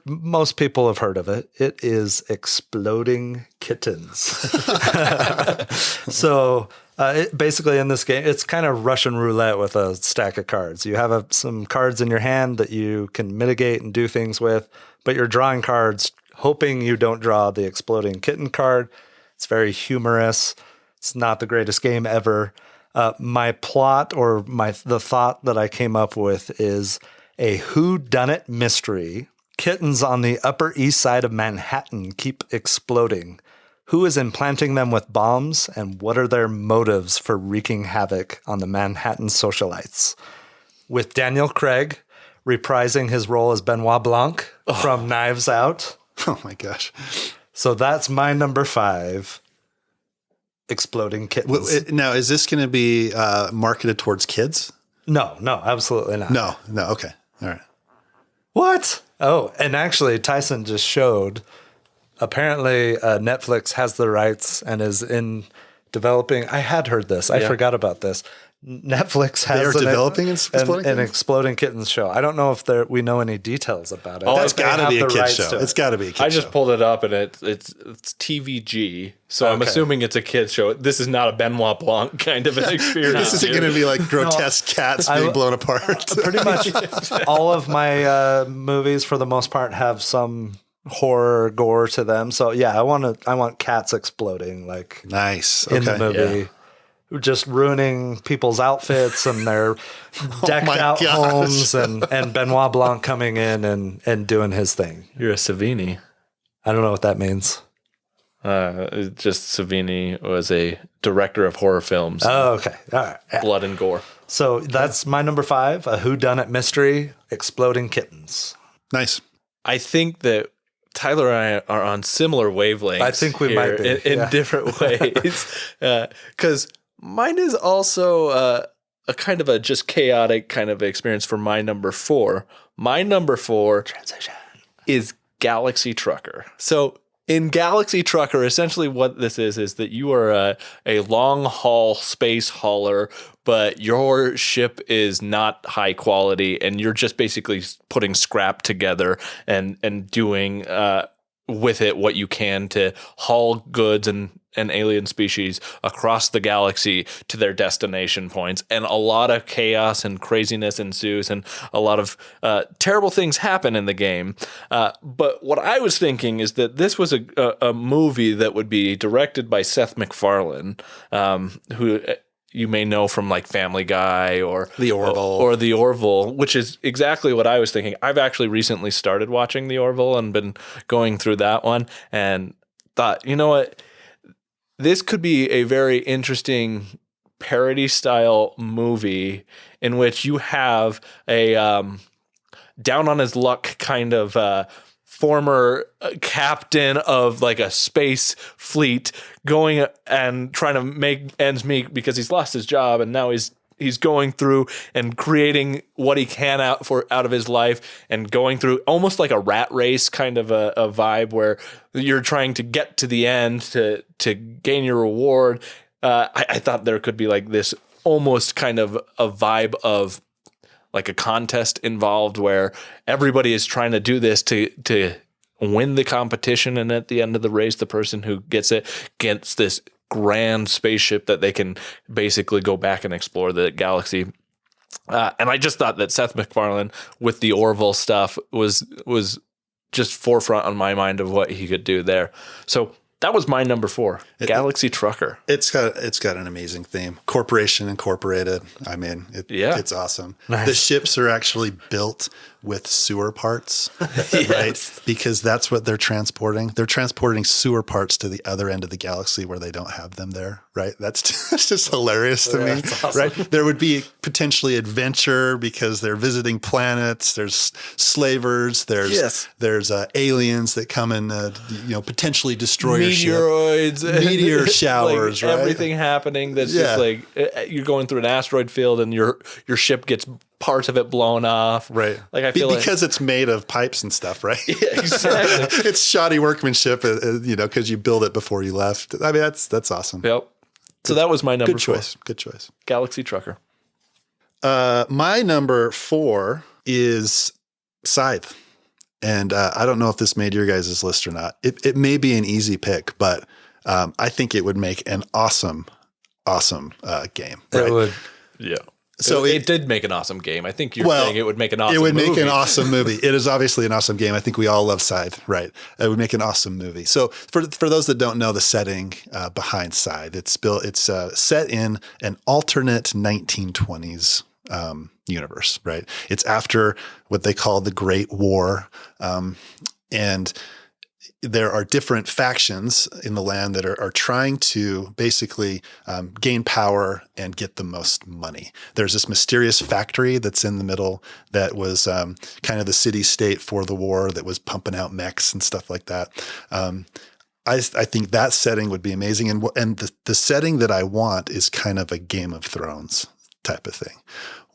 most people have heard of it. It is Exploding Kittens. So basically in this game, it's kind of Russian roulette with a stack of cards. You have some cards in your hand that you can mitigate and do things with, but you're drawing cards hoping you don't draw the Exploding Kitten card. It's very humorous. It's not the greatest game ever. My plot or the thought that I came up with is a whodunit mystery. Kittens on the Upper East Side of Manhattan keep exploding. Who is implanting them with bombs, and what are their motives for wreaking havoc on the Manhattan socialites? With Daniel Craig reprising his role as Benoit Blanc from Knives Out. Oh my gosh. So that's my number 5, Exploding Kittens. Now, is this going to be marketed towards kids? No, absolutely not. No. Okay. All right. What? Oh, and actually Tyson just showed, apparently Netflix has the rights and is in developing. I had heard this. I forgot about this. Netflix has developing an Exploding Kittens show. I don't know if we know any details about it. Oh, that's got to be a kid show. It's got to be a kid show. I just pulled it up and it's TVG. So I'm assuming it's a kid show. This is not a Benoit Blanc kind of an experience. This isn't going to be like grotesque cats being blown apart. Pretty much all of my movies, for the most part, have some horror gore to them. So yeah, I want cats exploding in the movie. Yeah. Just ruining people's outfits and their decked out homes and Benoit Blanc coming in and doing his thing. You're a Savini. I don't know what that means. Just Savini was a director of horror films. Oh, okay. All right. Yeah. Blood and gore. So that's my number 5, a whodunit mystery, Exploding Kittens. Nice. I think that Tyler and I are on similar wavelengths. I think we might be. In different ways. Because mine is also a kind of a just chaotic kind of experience for my number 4. My number 4 transition is Galaxy Trucker. So in Galaxy Trucker, essentially what this is that you are a long haul space hauler, but your ship is not high quality, and you're just basically putting scrap together and doing with it what you can to haul goods and alien species across the galaxy to their destination points. And a lot of chaos and craziness ensues, and a lot of terrible things happen in the game. But what I was thinking is that this was a movie that would be directed by Seth MacFarlane, who you may know from like Family Guy or The Orville. Or The Orville, which is exactly what I was thinking. I've actually recently started watching The Orville and been going through that one and thought, you know what? This could be a very interesting parody style movie in which you have a down on his luck kind of former captain of like a space fleet going and trying to make ends meet because he's lost his job, and now he's going through and creating what he can out of his life, and going through almost like a rat race kind of a vibe where you're trying to get to the end to gain your reward. I thought there could be like this almost kind of a vibe of like a contest involved where everybody is trying to do this to win the competition, and at the end of the race, the person who gets it gets this grand spaceship that they can basically go back and explore the galaxy. And I just thought that Seth MacFarlane with the Orville stuff was just forefront on my mind of what he could do there. So That was my number 4, Galaxy Trucker. It's got an amazing theme. Corporation Incorporated. I mean, it's awesome. Nice. The ships are actually built with sewer parts, right? Because that's what they're transporting. They're transporting sewer parts to the other end of the galaxy where they don't have them there, right? That's just hilarious to me, awesome. right? There would be potentially adventure because they're visiting planets. There's slavers. There's aliens that come and potentially destroy your ship. Meteoroids, Meteor showers, like right? Everything happening that's just like you're going through an asteroid field and your ship gets parts of it blown off. Right. Like I feel because it's made of pipes and stuff, right? Yeah, exactly. It's shoddy workmanship, because you build it before you left. I mean, that's awesome. Yep. So that was my number Good 4. choice. Good choice. Galaxy Trucker. My number 4 is Scythe. And I don't know if this made your guys' list or not. It may be an easy pick, but I think it would make an awesome game. Right? It would. Yeah. So it did make an awesome game. I think you're saying it would make an awesome movie. It would make an awesome movie. It is obviously an awesome game. I think we all love Scythe, right? It would make an awesome movie. So for those that don't know the setting behind Scythe, it's set in an alternate 1920s universe, right? It's after what they call the Great War, and there are different factions in the land that are trying to basically gain power and get the most money. There's this mysterious factory that's in the middle that was kind of the city-state for the war that was pumping out mechs and stuff like that. I think that setting would be amazing. And the setting that I want is kind of a Game of Thrones type of thing,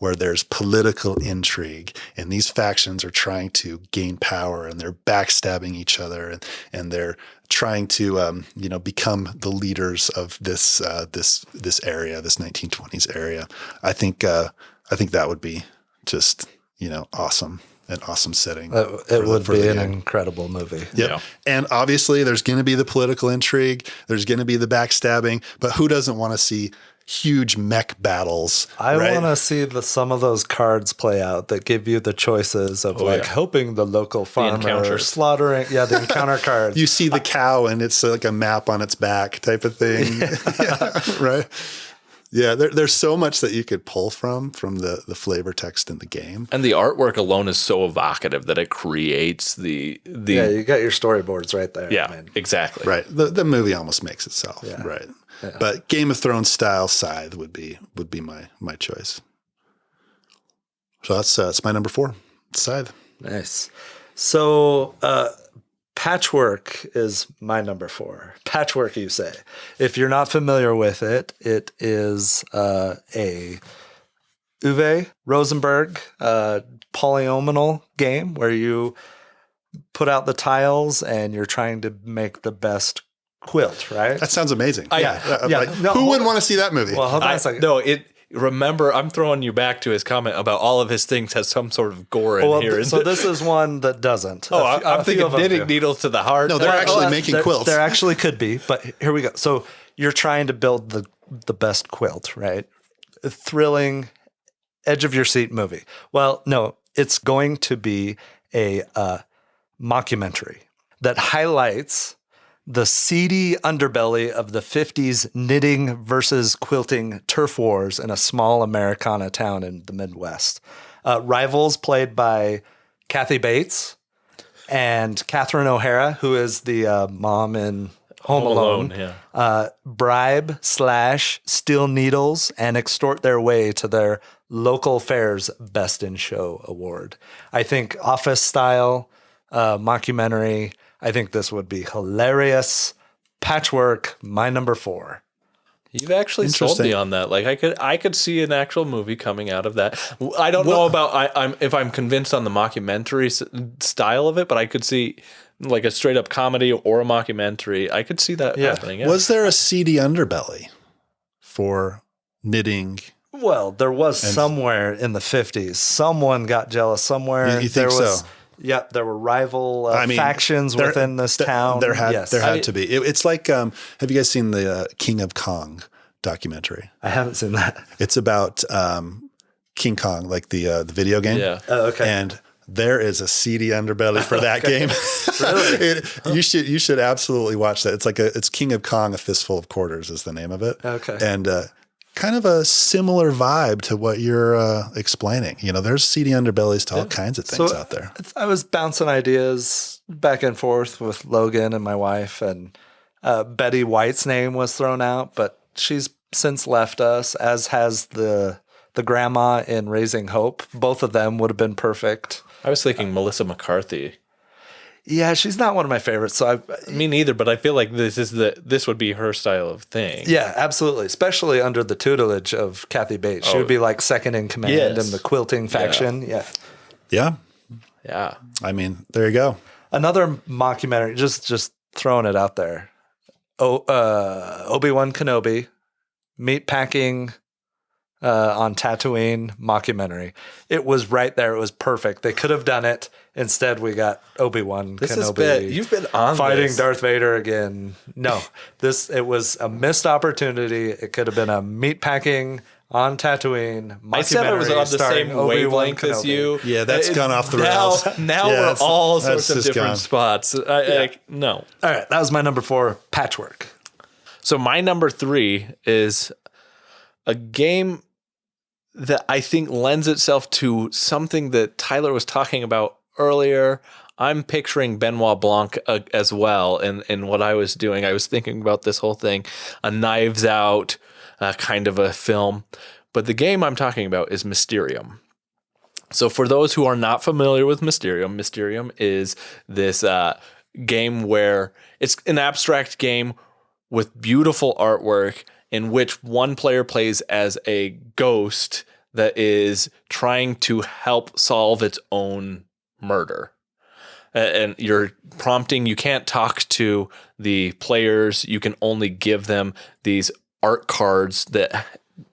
where there's political intrigue and these factions are trying to gain power and they're backstabbing each other and they're trying to become the leaders of this area, this 1920s area. I think that would be just awesome. An awesome setting. It would be an incredible movie. Yep. Yeah. And obviously there's going to be the political intrigue. There's going to be the backstabbing, but who doesn't want to see huge mech battles? I want to see some of those cards play out that give you the choices of helping the local farmer, slaughtering. Yeah, the encounter cards. You see the cow and it's like a map on its back type of thing. Right? Yeah, there's so much that you could pull from the flavor text in the game. And the artwork alone is so evocative that it creates the Yeah, you got your storyboards right there. Yeah, man. exactly. Right. The movie almost makes itself. Yeah. Right. Yeah. But Game of Thrones style Scythe would be my choice. So that's my number 4. Scythe. Nice. So Patchwork is my number 4. Patchwork, you say. If you're not familiar with it, it is a Uwe Rosenberg polynomial game where you put out the tiles and you're trying to make the best quilt, right? That sounds amazing. Who wouldn't want to see that movie? Well, hold on a second. No, remember, I'm throwing you back to his comment about all of his things has some sort of gore in here. So this is one that doesn't. I'm thinking knitting needles to the heart. No, they're actually making quilts. There actually could be, but here we go. So you're trying to build the best quilt, right? A thrilling, edge of your seat movie. Well, no, it's going to be a mockumentary that highlights the seedy underbelly of the 50s knitting versus quilting turf wars in a small Americana town in the Midwest. Rivals played by Kathy Bates and Catherine O'Hara, who is the mom in Home Alone. Bribe / steal needles and extort their way to their local fair's Best in Show award. I think Office style mockumentary. I think this would be hilarious. Patchwork, my number 4. You've actually sold me on that. Like I could see an actual movie coming out of that. I don't know about if I'm convinced on the mockumentary style of it, but I could see like a straight up comedy or a mockumentary. I could see that happening. Yeah. Was there a seedy underbelly for knitting? Well, there was somewhere in the 50s. Someone got jealous somewhere. You think so? Yeah, there were rival factions within this town. There had to be. It's like, have you guys seen the King of Kong documentary? I haven't seen that. It's about King Kong, like the video game. Yeah. Oh, okay. And There is a seedy underbelly for that game. Really? You should absolutely watch that. It's King of Kong, A Fistful of Quarters is the name of it. Okay. And kind of a similar vibe to what you're explaining. There's seedy underbellies to all kinds of things out there. I was bouncing ideas back and forth with Logan and my wife, and Betty White's name was thrown out, but she's since left us, as has the grandma in Raising Hope. Both of them would have been perfect. I was thinking Melissa McCarthy. Yeah, she's not one of my favorites. So Me neither, but I feel like this would be her style of thing. Yeah, absolutely. Especially under the tutelage of Kathy Bates. She would be like second in command in the quilting faction. Yeah. Yeah. I mean, there you go. Another mockumentary, just throwing it out there. Obi-Wan Kenobi, meatpacking on Tatooine mockumentary. It was right there. It was perfect. They could have done it. Instead, we got Obi-Wan Kenobi. You've been on fighting this. Darth Vader again. No, it was a missed opportunity. It could have been a meatpacking on Tatooine. I said I was on the same wavelength as you. Yeah, that's gone off the rails. Now we're all sorts of different spots. No. All right, that was my number 4, Patchwork. So my number 3 is a game that I think lends itself to something that Tyler was talking about earlier. I'm picturing Benoit Blanc as well in what I was doing. I was thinking about this whole thing, a Knives Out kind of a film. But the game I'm talking about is Mysterium. So for those who are not familiar with Mysterium is this game where it's an abstract game with beautiful artwork in which one player plays as a ghost that is trying to help solve its own murder. And you're prompting, you can't talk to the players. You can only give them these art cards that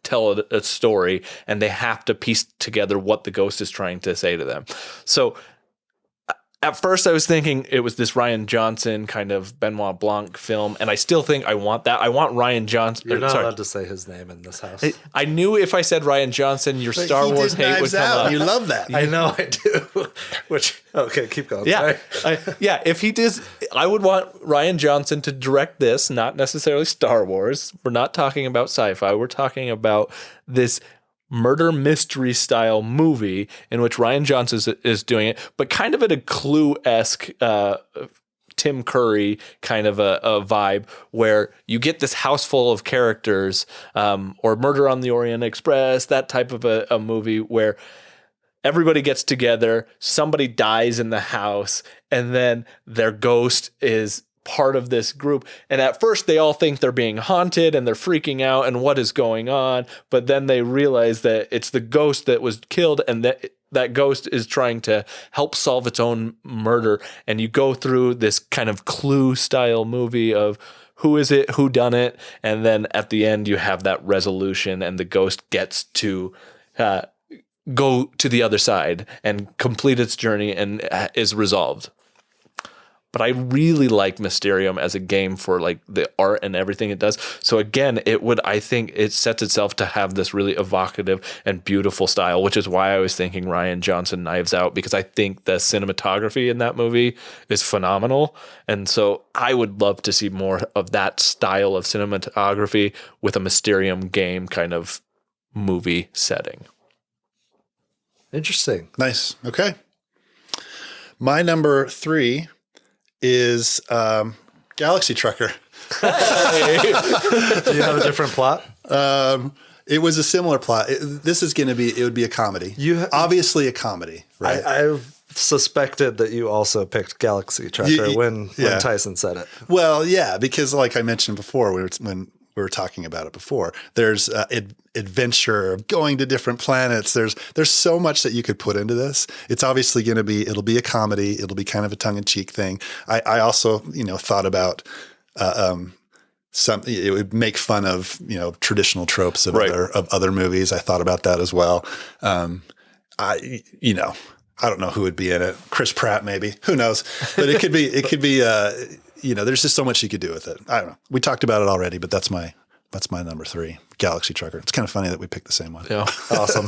tell a story, and they have to piece together what the ghost is trying to say to them. So at first I was thinking it was this Rian Johnson kind of Benoit Blanc film, and I still think I want that. I want Rian Johnson. You're not allowed to say his name in this house. I knew if I said Rian Johnson, your Star Wars hate would come up. You love that. I know I do. Okay, keep going. Yeah, if he does, I would want Rian Johnson to direct this, not necessarily Star Wars. We're not talking about sci-fi. We're talking about this murder mystery style movie in which Rian Johnson is doing it, but kind of at a Clue-esque Tim Curry kind of a vibe where you get this house full of characters, or Murder on the Orient Express, that type of a movie where everybody gets together, somebody dies in the house, and then their ghost is part of this group. And at first they all think they're being haunted and they're freaking out and what is going on. But then they realize that it's the ghost that was killed, and that ghost is trying to help solve its own murder. And you go through this kind of Clue style movie of who is it, who done it. And then at the end you have that resolution, and the ghost gets to go to the other side and complete its journey and is resolved. But I really like Mysterium as a game for like the art and everything it does. So again, I think it sets itself to have this really evocative and beautiful style, which is why I was thinking Rian Johnson Knives Out, because I think the cinematography in that movie is phenomenal. And so I would love to see more of that style of cinematography with a Mysterium game kind of movie setting. Interesting. Nice. Okay. My number 3 is Galaxy Trucker. Do you have a different plot? It was a similar plot. It would be a comedy. Obviously a comedy, right? I've suspected that you also picked Galaxy Trucker when Tyson said it. Well, yeah, because like I mentioned before, when we were talking about it before, there's adventure, going to different planets. There's so much that you could put into this. It's obviously it'll be a comedy. It'll be kind of a tongue-in-cheek thing. I also, thought about it would make fun of, traditional tropes of other movies. I thought about that as well. I don't know who would be in it. Chris Pratt, maybe. Who knows? But it could be, there's just so much you could do with it. I don't know. We talked about it already, but that's my That's my number 3, Galaxy Trucker. It's kind of funny that we picked the same one. Yeah. Awesome.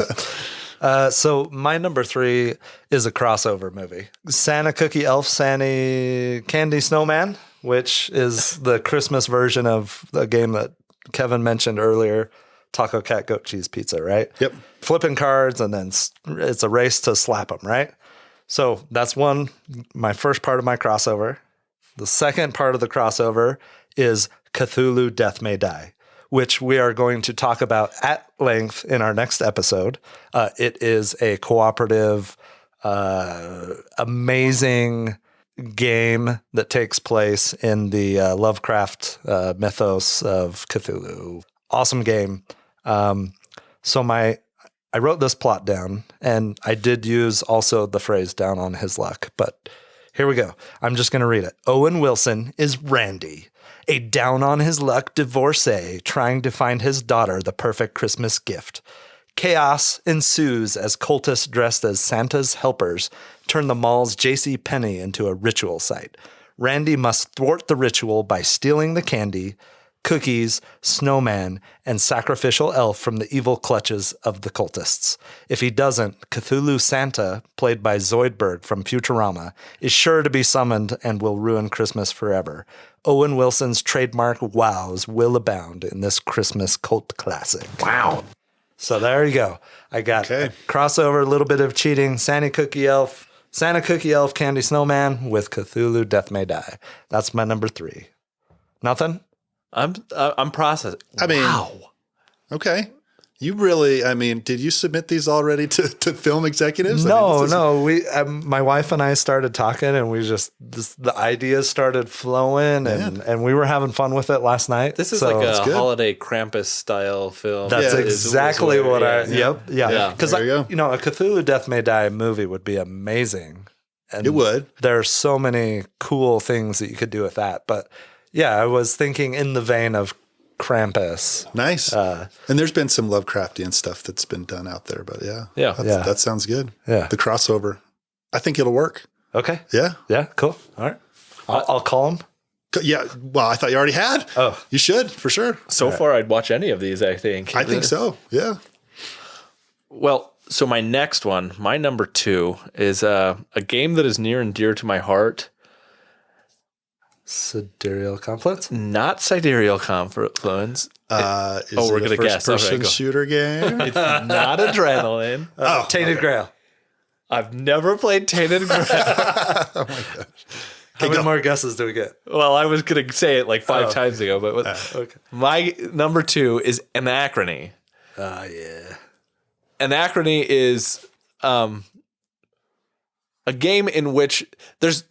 So my number 3 is a crossover movie. Santa Cookie Elf, Santa Candy Snowman, which is the Christmas version of the game that Kevin mentioned earlier, Taco Cat Goat Cheese Pizza, right? Yep. Flipping cards, and then it's a race to slap them, right? So that's my first part of my crossover. The second part of the crossover is Cthulhu Death May Die, which we are going to talk about at length in our next episode. It is a cooperative, amazing game that takes place in the Lovecraft mythos of Cthulhu. Awesome game. So I wrote this plot down, and I did use also the phrase down on his luck, but here we go. I'm just going to read it. Owen Wilson is Randy, a down on his luck divorcee trying to find his daughter the perfect Christmas gift. Chaos ensues as cultists dressed as Santa's helpers turn the mall's J.C. Penney into a ritual site. Randy must thwart the ritual by stealing the candy, cookies, snowman, and sacrificial elf from the evil clutches of the cultists. If he doesn't, Cthulhu Santa, played by Zoidberg from Futurama, is sure to be summoned and will ruin Christmas forever. Owen Wilson's trademark wows will abound in this Christmas cult classic. Wow. So there you go. I got crossover, a little bit of cheating, Santa Cookie Elf, Candy Snowman with Cthulhu Death May Die. That's my number 3. Nothing? I'm processing. I mean, wow. Okay. You really, did you submit these already to film executives? No. We, my wife and I started talking, and the ideas started flowing, and we were having fun with it last night. This is like a holiday Krampus style film. That's exactly what Yep. Because a Cthulhu Death May Die movie would be amazing. And it would. There are so many cool things that you could do with that, but yeah, I was thinking in the vein of Krampus. Nice. And there's been some Lovecraftian stuff that's been done out there, but that sounds good. Yeah. The crossover. I think it'll work. Okay. Yeah. Yeah, cool. All right. I'll call him. Yeah. Well, I thought you already had. Oh. You should, for sure. So far, I'd watch any of these, I think. I think so. Yeah. Well, so my next one, my number 2, is a game that is near and dear to my heart. Sidereal Confluence? Not Sidereal Confluence. Is it we're going to guess. First-person shooter game? It's not Adrenaline. Tainted Grail. I've never played Tainted Grail. Oh my gosh. How many more guesses do we get? Well, I was going to say it like 5 times ago, but okay. My number 2 is Anachrony. Yeah. Anachrony is a game in which there's...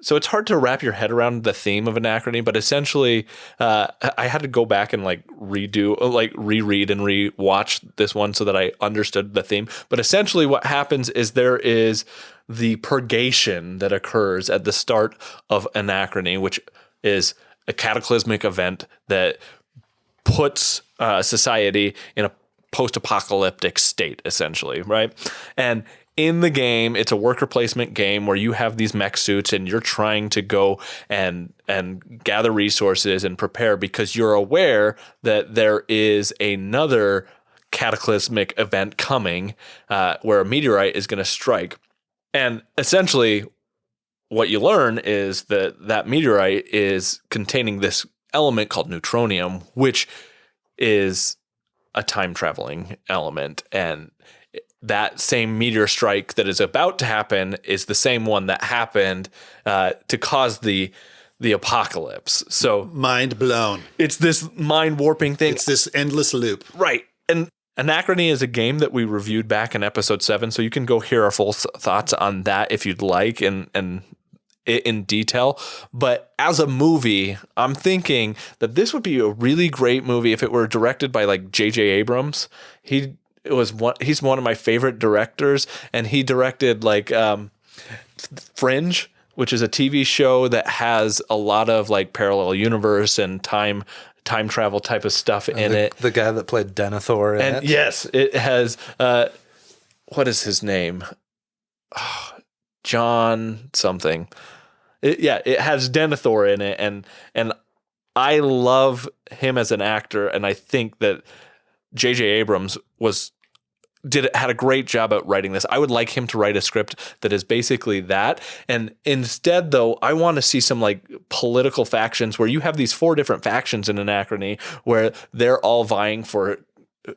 So it's hard to wrap your head around the theme of Anachrony, but essentially I had to go back and reread and rewatch this one so that I understood the theme. But essentially what happens is there is the purgation that occurs at the start of Anachrony, which is a cataclysmic event that puts society in a post-apocalyptic state, essentially, right? And in the game, it's a worker placement game where you have these mech suits and you're trying to go and gather resources and prepare because you're aware that there is another cataclysmic event coming where a meteorite is going to strike. And essentially, what you learn is that meteorite is containing this element called neutronium, which is a time-traveling element. And that same meteor strike that is about to happen is the same one that happened to cause the apocalypse. So mind blown. It's this mind warping thing. It's this endless loop. Right. And Anachrony is a game that we reviewed back in episode 7. So you can go hear our full thoughts on that if you'd like and in detail. But as a movie, I'm thinking that this would be a really great movie if it were directed by J.J. Abrams. He's one of my favorite directors, and he directed Fringe, which is a TV show that has a lot of parallel universe and time travel type of stuff in it. The guy that played Denethor in it. Yes, it has what is his name? John something. It has Denethor in it, and I love him as an actor, and I think that J.J. Abrams had a great job at writing this. I would like him to write a script that is basically that. And instead, though, I want to see some like political factions where you have these 4 different factions in Anachrony where they're all vying for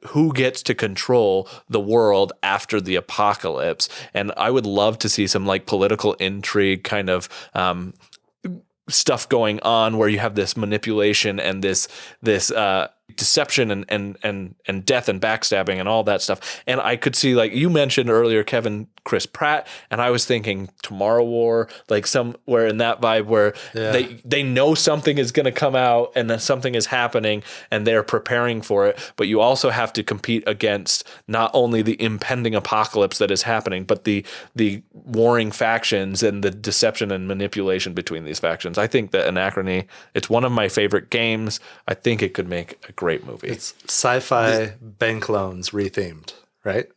who gets to control the world after the apocalypse. And I would love to see some like political intrigue kind of stuff going on where you have this manipulation and this deception and death and backstabbing and all that stuff. And I could see, like you mentioned earlier, Kevin, Chris Pratt, and I was thinking Tomorrow War, like somewhere in that vibe where they know something is going to come out and that something is happening and they're preparing for it. But you also have to compete against not only the impending apocalypse that is happening, but the warring factions and the deception and manipulation between these factions. I think that Anachrony, it's one of my favorite games. I think it could make a great movie. It's sci-fi bank loans rethemed, right?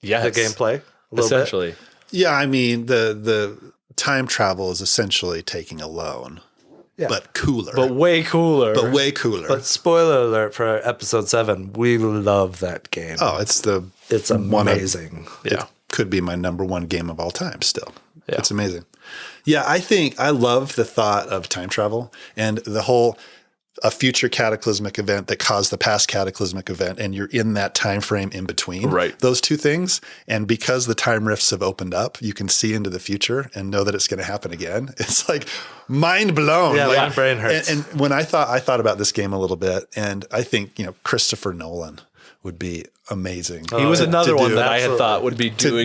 Yes. The gameplay, essentially. Yeah, I mean, the time travel is essentially taking a loan, but cooler. But way cooler. But spoiler alert for episode 7, we love that game. Oh, it's amazing. It could be my number 1 game of all time still. Yeah. It's amazing. Yeah, I love the thought of time travel and the whole a future cataclysmic event that caused the past cataclysmic event, and you're in that time frame in between those two things. And because the time rifts have opened up, you can see into the future and know that it's going to happen again. It's like mind blown. Yeah, my brain hurts. And when I thought about this game a little bit, and I think, Christopher Nolan would be amazing. He was another one that I had thought would be do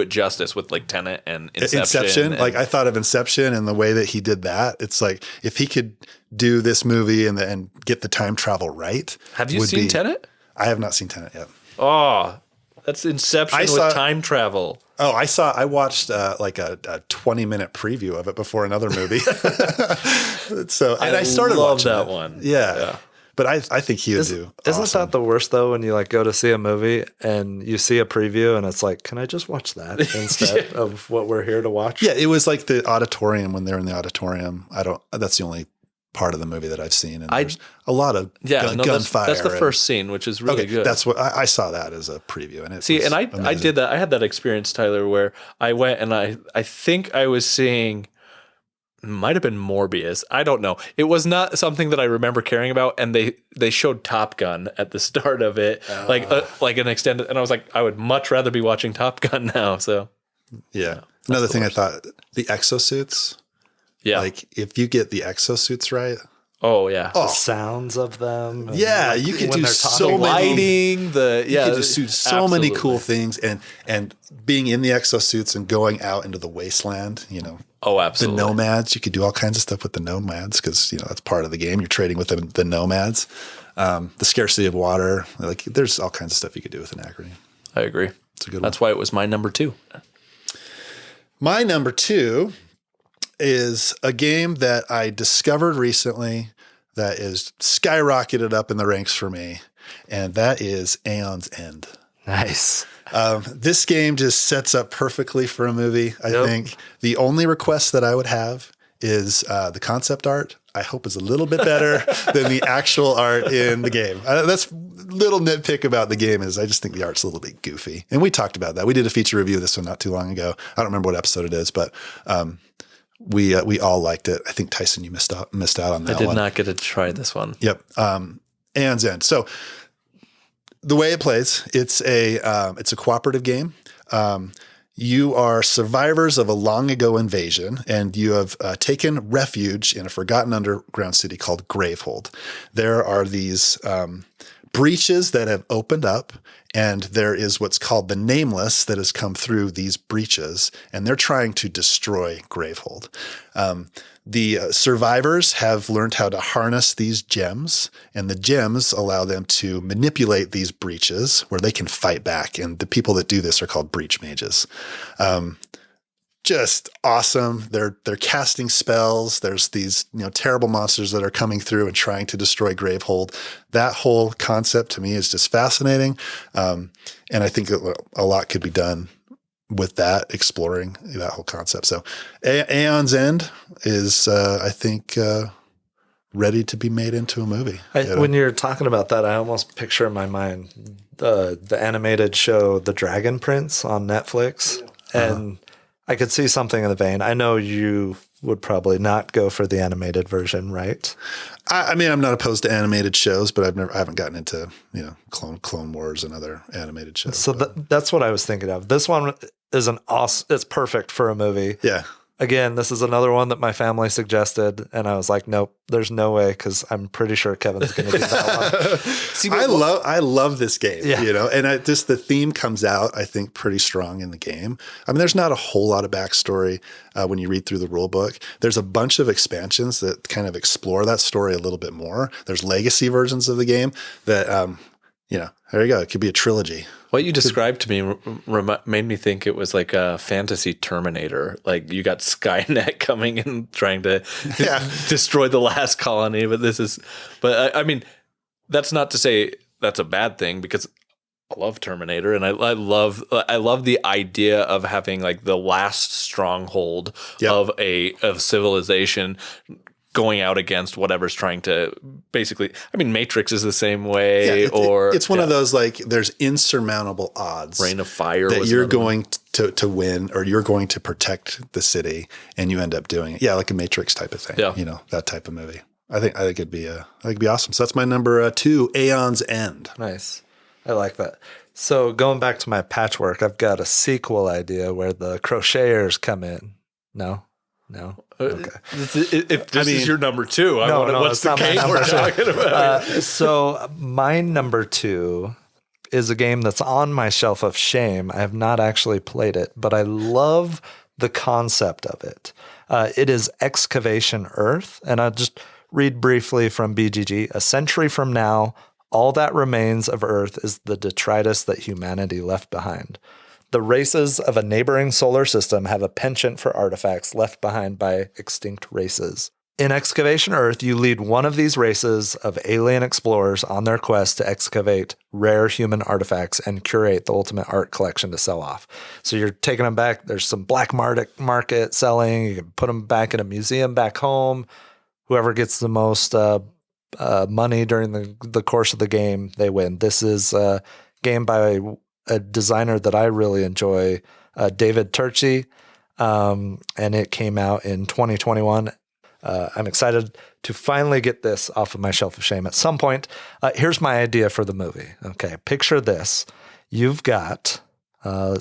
it justice with like Tenet and Inception. I thought of Inception and the way that he did that. It's like if he could do this movie and get the time travel right. Have you seen Tenet? I have not seen Tenet yet. Oh, that's Inception with time travel. Oh, I watched like a 20-minute preview of it before another movie. I started watching that one. Yeah. But I think he would do awesome. Isn't that the worst, though, when you like go to see a movie and you see a preview and it's like, can I just watch that instead of what we're here to watch? Yeah, it was like the auditorium when they're in the auditorium. That's the only part of the movie that I've seen. And there's a lot of gunfire. That's the first scene, which is really good. That's what I saw that as a preview. And I did that. I had that experience, Tyler, where I went and I think I was seeing... might have been Morbius. I don't know. It was not something that I remember caring about. And they showed Top Gun at the start of it, like an extended. And I was like, I would much rather be watching Top Gun now. So yeah. Another thing I thought, the exosuits. Yeah. Like if you get the exosuits right. Oh yeah. The sounds of them. Yeah, you can do so many lighting. You can just do so many cool things, and being in the exosuits and going out into the wasteland. Oh, absolutely. The nomads. You could do all kinds of stuff with the nomads because that's part of the game. You're trading with the nomads. The scarcity of water. Like there's all kinds of stuff you could do with Anachrony. I agree. It's a good one. That's why it was my number 2. My number 2 is a game that I discovered recently that is skyrocketed up in the ranks for me, and that is Aeon's End. Nice. This game just sets up perfectly for a movie. I think the only request that I would have is the concept art. I hope is a little bit better than the actual art in the game. That's little nitpick about the game is I just think the art's a little bit goofy. And we talked about that. We did a feature review of this one not too long ago. I don't remember what episode it is, but we all liked it. I think Tyson, you missed out on that one. I did not get to try this one. Yep. Aeon's End. So the way it plays, it's a cooperative game. You are survivors of a long ago invasion, and you have taken refuge in a forgotten underground city called Gravehold. There are these breaches that have opened up, and there is what's called the Nameless that has come through these breaches, and they're trying to destroy Gravehold. The survivors have learned how to harness these gems, and the gems allow them to manipulate these breaches where they can fight back. And the people that do this are called breach mages. Just awesome. They're casting spells. There's these terrible monsters that are coming through and trying to destroy Gravehold. That whole concept to me is just fascinating, and I think a lot could be done with that, exploring that whole concept. So Aeon's End is, I think, ready to be made into a movie. When you're talking about that, I almost picture in my mind the animated show The Dragon Prince on Netflix. And I could see something in the vein. I know you would probably not go for the animated version, right? I mean, I'm not opposed to animated shows, but I haven't gotten into, Clone Wars and other animated shows. So that's what I was thinking of. This one is it's perfect for a movie. Yeah. Again, this is another one that my family suggested, and I was like, nope, there's no way, because I'm pretty sure Kevin's going to do that one. See, I love this game, and just the theme comes out, I think, pretty strong in the game. I mean, there's not a whole lot of backstory when you read through the rule book. There's a bunch of expansions that kind of explore that story a little bit more. There's legacy versions of the game that, there you go. It could be a trilogy. What you described to me made me think it was like a fantasy Terminator. Like you got Skynet coming and trying to destroy the last colony. But I mean, that's not to say that's a bad thing, because I love Terminator, and I love the idea of having like the last stronghold of civilization going out against whatever's trying to basically, I mean, Matrix is the same way, it's one of those, like, there's insurmountable odds. Rain of Fire that you're going to win, or you're going to protect the city, and you end up doing it. Yeah, like a Matrix type of thing. Yeah. That type of movie. I think it'd be awesome. So that's my number 2, Aeon's End. Nice. I like that. So going back to my Patchwork, I've got a sequel idea where the crocheters come in. No. Okay. If this is your number 2, what's the game we're talking about? So my number 2 is a game that's on my shelf of shame. I have not actually played it, but I love the concept of it. It is Excavation Earth, and I'll just read briefly from BGG. A century from now, all that remains of Earth is the detritus that humanity left behind. The races of a neighboring solar system have a penchant for artifacts left behind by extinct races. In Excavation Earth, you lead one of these races of alien explorers on their quest to excavate rare human artifacts and curate the ultimate art collection to sell off. So you're taking them back. There's some black market selling. You can put them back in a museum back home. Whoever gets the most money during the course of the game, they win. This is a game by a designer that I really enjoy, David Turczi, and it came out in 2021. I'm excited to finally get this off of my shelf of shame at some point. Here's my idea for the movie. Okay, picture this. You've got, a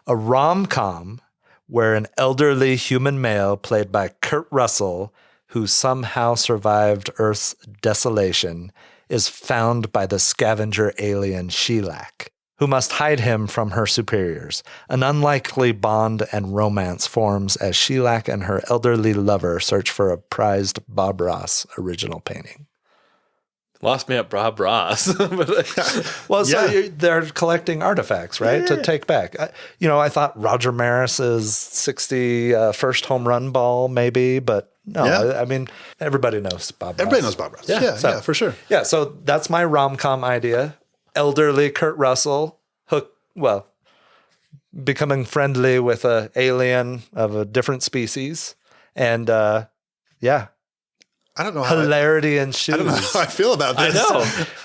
rom-com where an elderly human male played by Kurt Russell, who somehow survived Earth's desolation, is found by the scavenger alien Shellac, who must hide him from her superiors. An unlikely bond and romance forms as Shellac and her elderly lover search for a prized Bob Ross original painting. Lost me at Bob Ross. They're collecting artifacts, right, to take back. I thought Roger Maris's 61st home run ball, maybe, but no. I mean, everybody knows Bob Ross. Everybody knows Bob Ross. Yeah, for sure. Yeah, so that's my rom-com idea. Elderly Kurt Russell, becoming friendly with an alien of a different species, and I don't know how hilarity and shoes. I don't know how I feel about this.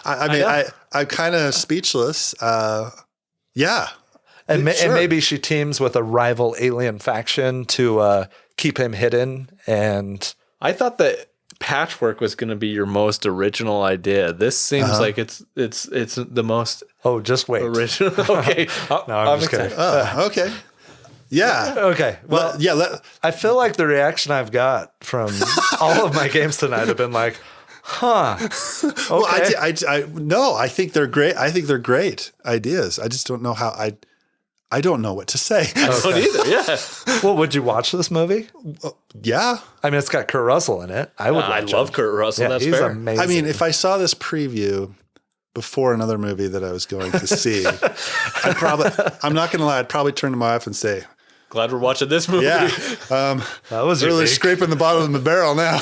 I know. I'm kind of speechless. And maybe she teams with a rival alien faction to keep him hidden. And I thought that Patchwork was going to be your most original idea. This seems like it's the most. Oh, just wait. Original. Okay. No, I'm just kidding. Okay. Yeah. Okay. Well, I feel like the reaction I've got from all of my games tonight have been like, huh. Okay. Well, I think they're great. I think they're great ideas. I just don't know how I don't know what to say. I don't either. Yeah. Well, would you watch this movie? Yeah. I mean, it's got Kurt Russell in it. I would. I love Kurt Russell. That's he's fair. Amazing. I mean, if I saw this preview before another movie that I was going to see, I'm not going to lie. I'd probably turn to my wife and say, glad we're watching this movie. Yeah. That was really unique. scraping the bottom of the barrel now,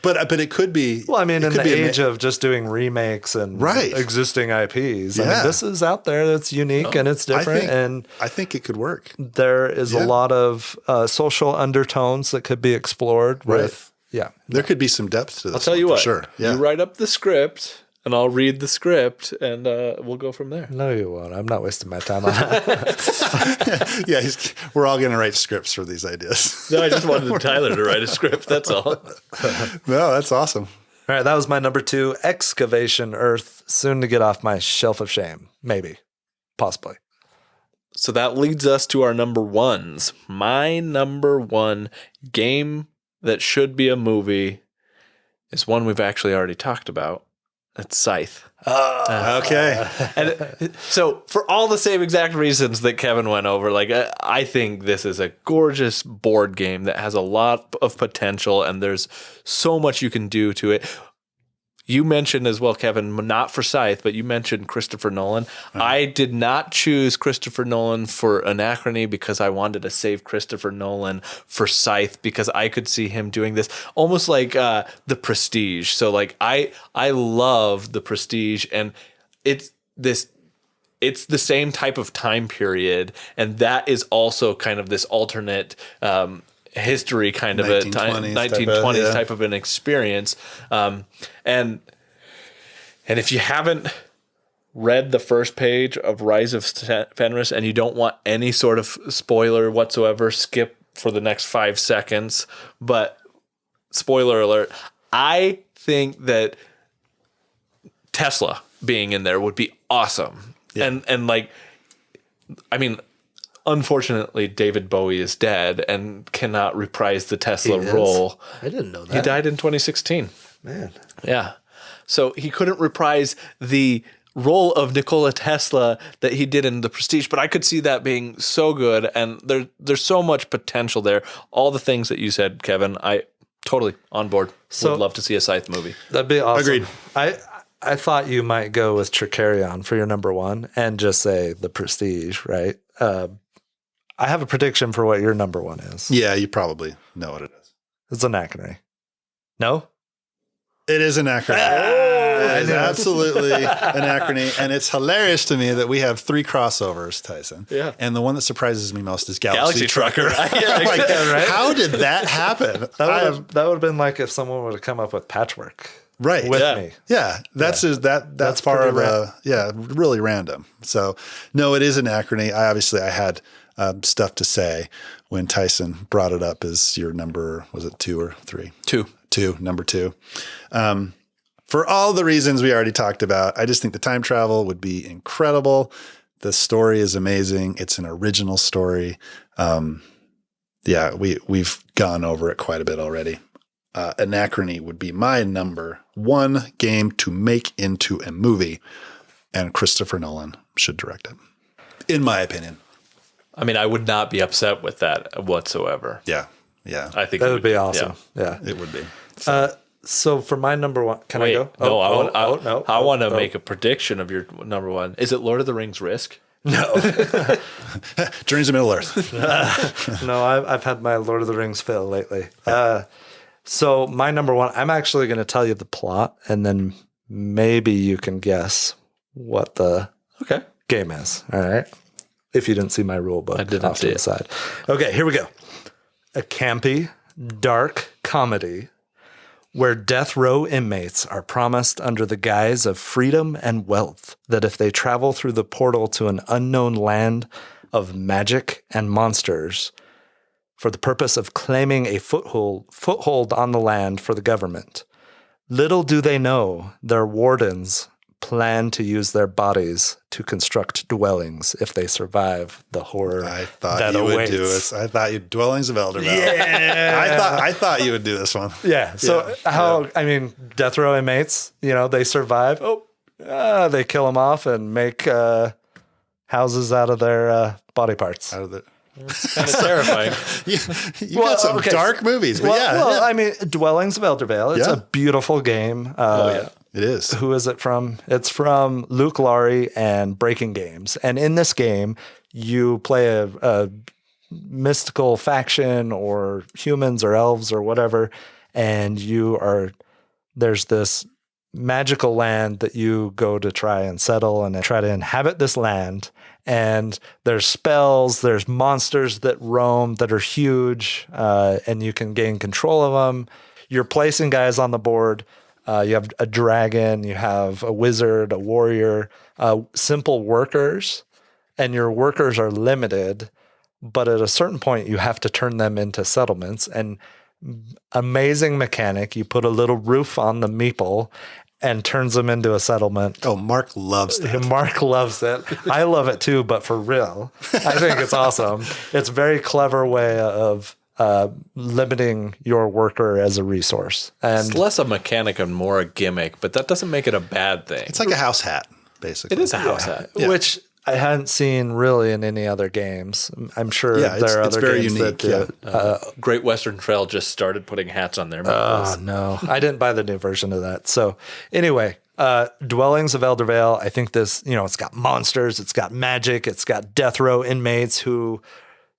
but it could be. Well, I mean, in the be age of just doing remakes and existing IPs, I mean, this is out there that's unique and it's different. I think it could work. There is a lot of social undertones that could be explored with. Yeah. There could be some depth to this. I'll tell you what. Sure. Yeah. You write up the script and I'll read the script and we'll go from there. No, you won't. I'm not wasting my time on that. Yeah. We're all going to write scripts for these ideas. No, I just wanted Tyler to write a script. That's all. No, that's awesome. All right. That was my number 2, Excavation Earth, soon to get off my shelf of shame. Maybe. Possibly. So that leads us to our number 1s. My number 1 game that should be a movie is one we've actually already talked about. It's Scythe. Okay. And so for all the same exact reasons that Kevin went over, like I think this is a gorgeous board game that has a lot of potential and there's so much you can do to it. You mentioned as well, Kevin, not for Scythe, but you mentioned Christopher Nolan. I did not choose Christopher Nolan for Anachrony because I wanted to save Christopher Nolan for Scythe because I could see him doing this almost like The Prestige. So like I love The Prestige, and it's the same type of time period, and that is also kind of this alternate history kind of 1920s type of an experience. And if you haven't read the first page of Rise of Fenris and you don't want any sort of spoiler whatsoever, skip for the next 5 seconds. But spoiler alert, I think that Tesla being in there would be awesome. Yeah. And like, I mean, unfortunately, David Bowie is dead and cannot reprise the Tesla role. I didn't know that. He died in 2016. Man. Yeah. So he couldn't reprise the role of Nikola Tesla that he did in The Prestige, but I could see that being so good, and there's so much potential there. All the things that you said, Kevin, I totally on board. So would love to see a Scythe movie. That'd be awesome. Agreed. I thought you might go with Tricarion for your number 1 and just say The Prestige, right? I have a prediction for what your number 1 is. Yeah, you probably know what it is. It's Anachrony. No? It is Anachrony. It is absolutely Anachrony. And it's hilarious to me that we have 3 crossovers, Tyson. Yeah. And the one that surprises me most is Galaxy Trucker. I'm like, right? How did that happen? That would have been like if someone would have come up with Patchwork. Right. With me. Yeah. That's part of really random. So no, it is Anachrony. I had stuff to say when Tyson brought it up as your number, was it 2 or 3? 2, number 2. For all the reasons we already talked about, I just think the time travel would be incredible. The story is amazing. It's an original story. We've gone over it quite a bit already. Anachrony would be my number 1 game to make into a movie, and Christopher Nolan should direct it, in my opinion. I mean, I would not be upset with that whatsoever. Yeah. I think that would be awesome. Yeah. It would be. So for my number 1, can I go? I want to make a prediction of your number 1. Is it Lord of the Rings Risk? No. Journeys to Middle Earth. No, I've had my Lord of the Rings fill lately. So my number 1, I'm actually going to tell you the plot, and then maybe you can guess what the game is. All right. If you didn't see my rule book, I didn't see it. Side. Okay, here we go. A campy, dark comedy where death row inmates are promised under the guise of freedom and wealth that if they travel through the portal to an unknown land of magic and monsters for the purpose of claiming a foothold on the land for the government, little do they know their wardens plan to use their bodies to construct dwellings if they survive the horror I thought that you awaits. would do this. I thought you Dwellings of Eldervale. Yeah. I thought you would do this one. Yeah. So I mean, death row inmates, they survive. They kill them off and make houses out of their body parts. Out of the Kind of terrifying. you got some dark movies, but I mean, Dwellings of Eldervale. It's a beautiful game. It is. Who is it from? It's from Luke Laurie and Breaking Games. And in this game, you play a mystical faction or humans or elves or whatever, and there's this magical land that you go to try and settle and try to inhabit this land. And there's spells, there's monsters that roam that are huge, and you can gain control of them. You're placing guys on the board. You have a dragon, you have a wizard, a warrior, simple workers, and your workers are limited. But at a certain point, you have to turn them into settlements. And amazing mechanic, you put a little roof on the meeple and turns them into a settlement. Oh, Mark loves that. Mark loves it. I love it too, but for real. I think it's awesome. It's a very clever way of limiting your worker as a resource. And it's less a mechanic and more a gimmick, but that doesn't make it a bad thing. It's like a house hat, basically. It is a house hat. Yeah. Which I hadn't seen really in any other games. I'm sure there are other very games unique, that do. Great Western Trail just started putting hats on their Oh, maples. no. I didn't buy the new version of that. So anyway, Dwellings of Eldervale, I think this, it's got monsters, it's got magic, it's got death row inmates who,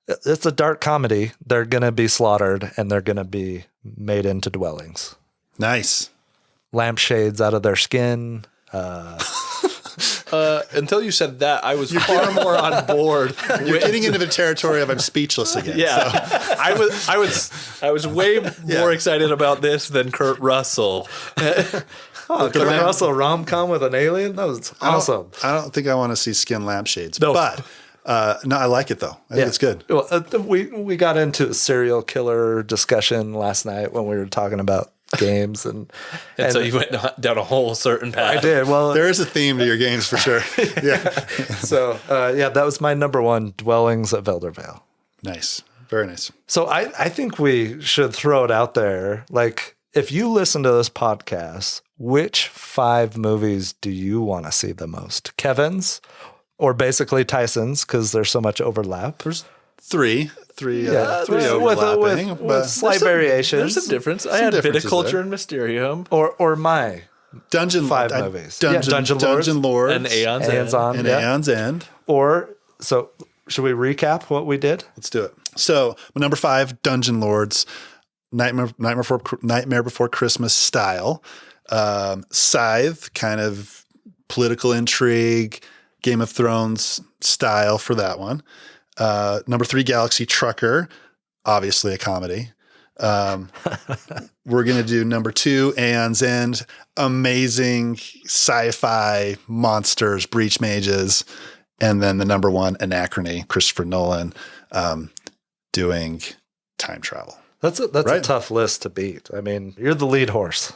it's a dark comedy. They're going to be slaughtered and they're going to be made into dwellings. Nice. Lampshades out of their skin. Until you said that, I was far more on board. You're getting into the territory of I'm speechless again. Yeah, so. I was way more excited about this than Kurt Russell. Kurt Russell rom-com with an alien? That was awesome. I don't think I want to see skin lampshades, No. but no, I like it though. I think it's good. Well, we got into a serial killer discussion last night when we were talking about games, and so you went down a whole certain path. I did. Well, There is a theme to your games for sure. Yeah. so that was my number one, Dwellings of Eldervale. Nice. Very nice. So I think we should throw it out there. Like, if you listen to this podcast, which 5 movies do you want to see the most? Kevin's or basically Tyson's, because there's so much overlap. There's three with overlapping, but slight variations. There's some difference. I had differences Viticulture there. and Mysterium. Or my Dungeon 5 movies. Dungeon Lords And Aeon's Aeon's End. on. and yeah. Aeon's End. Or, so should we recap what we did? Let's do it. So number 5, Dungeon Lords, Nightmare Before Christmas style. Scythe, kind of political intrigue, Game of Thrones style for that one. Number 3, Galaxy Trucker, obviously a comedy. We're going to do number 2, Aeon's End, amazing sci-fi monsters, breach mages. And then the number 1, Anachrony, Christopher Nolan, doing time travel. That's a tough list to beat. I mean, you're the lead horse.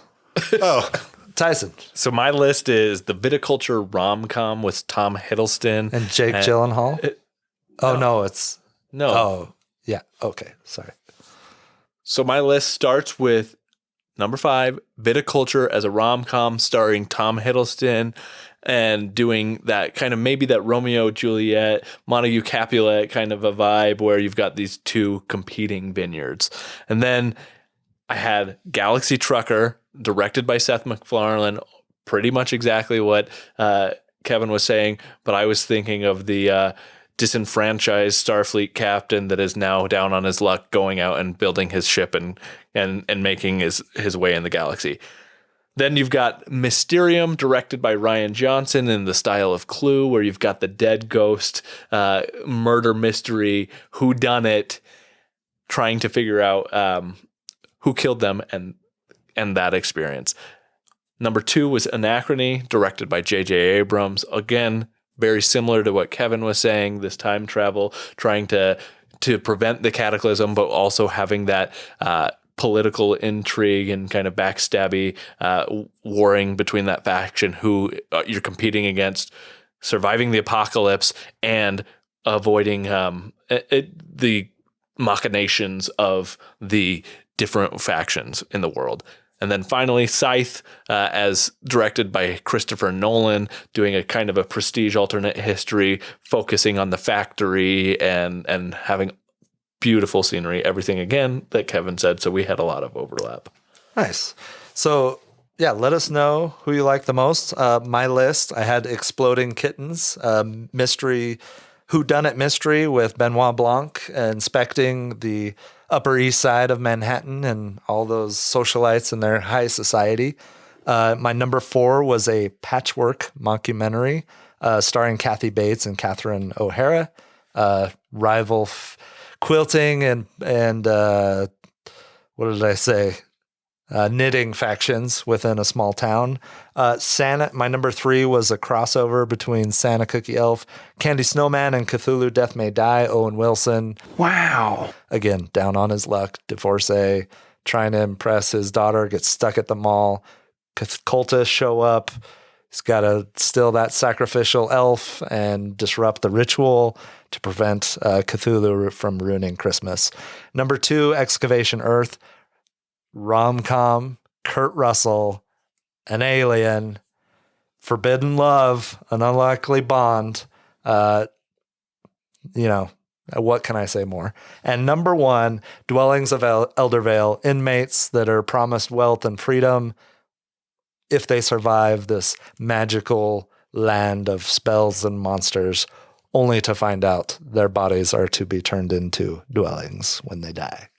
Oh, Tyson. So my list is the Viticulture rom-com with Tom Hiddleston. And Jake Gyllenhaal? It's... No. Oh, yeah. Okay. Sorry. So my list starts with number 5, Viticulture as a rom-com starring Tom Hiddleston and doing that kind of maybe that Romeo Juliet, Montague Capulet kind of a vibe where you've got these 2 competing vineyards. And then I had Galaxy Trucker, directed by Seth MacFarlane, pretty much exactly what Kevin was saying, but I was thinking of the disenfranchised Starfleet captain that is now down on his luck, going out and building his ship and making his way in the galaxy. Then you've got Mysterium, directed by Rian Johnson in the style of Clue, where you've got the dead ghost murder mystery, whodunit, trying to figure out who killed them and that experience. Number 2 was Anachrony, directed by J.J. Abrams. Again, very similar to what Kevin was saying, this time travel, trying to prevent the cataclysm, but also having that political intrigue and kind of backstabby warring between that faction who you're competing against, surviving the apocalypse and avoiding the machinations of the different factions in the world. And then finally, Scythe, as directed by Christopher Nolan, doing a kind of a prestige alternate history, focusing on the factory and having beautiful scenery, everything again that Kevin said. So we had a lot of overlap. Nice. So yeah, let us know who you like the most. My list, I had Exploding Kittens, mystery whodunit mystery with Benoit Blanc inspecting the Upper East Side of Manhattan and all those socialites in their high society. My number 4 was a Patchwork mockumentary starring Kathy Bates and Catherine O'Hara, rival quilting and what did I say? Knitting factions within a small town. Santa. My number 3 was a crossover between Santa Cookie Elf, Candy Snowman, and Cthulhu Death May Die. Owen Wilson. Wow. Again, down on his luck, divorcee, trying to impress his daughter, gets stuck at the mall. Cultists show up. He's got to steal that sacrificial elf and disrupt the ritual to prevent Cthulhu from ruining Christmas. Number 2, Excavation Earth. Rom-com, Kurt Russell, an alien, forbidden love, an unlikely bond. What can I say more? And number 1, Dwellings of Eldervale, inmates that are promised wealth and freedom if they survive this magical land of spells and monsters, only to find out their bodies are to be turned into dwellings when they die.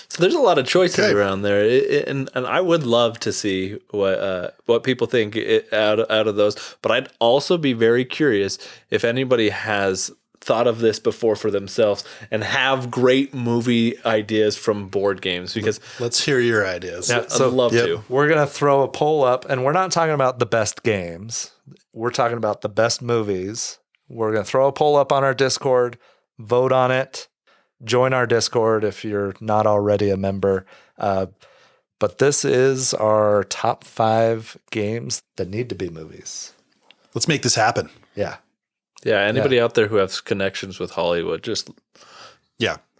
So there's a lot of choices around there, and I would love to see what people think out of those. But I'd also be very curious if anybody has thought of this before for themselves and have great movie ideas from board games, because let's hear your ideas. Yeah, I'd love to. We're going to throw a poll up, and we're not talking about the best games. We're talking about the best movies. We're going to throw a poll up on our Discord, vote on it. Join our Discord if you're not already a member. But this is our top 5 games that need to be movies. Let's make this happen. Yeah. Yeah, anybody out there who has connections with Hollywood, just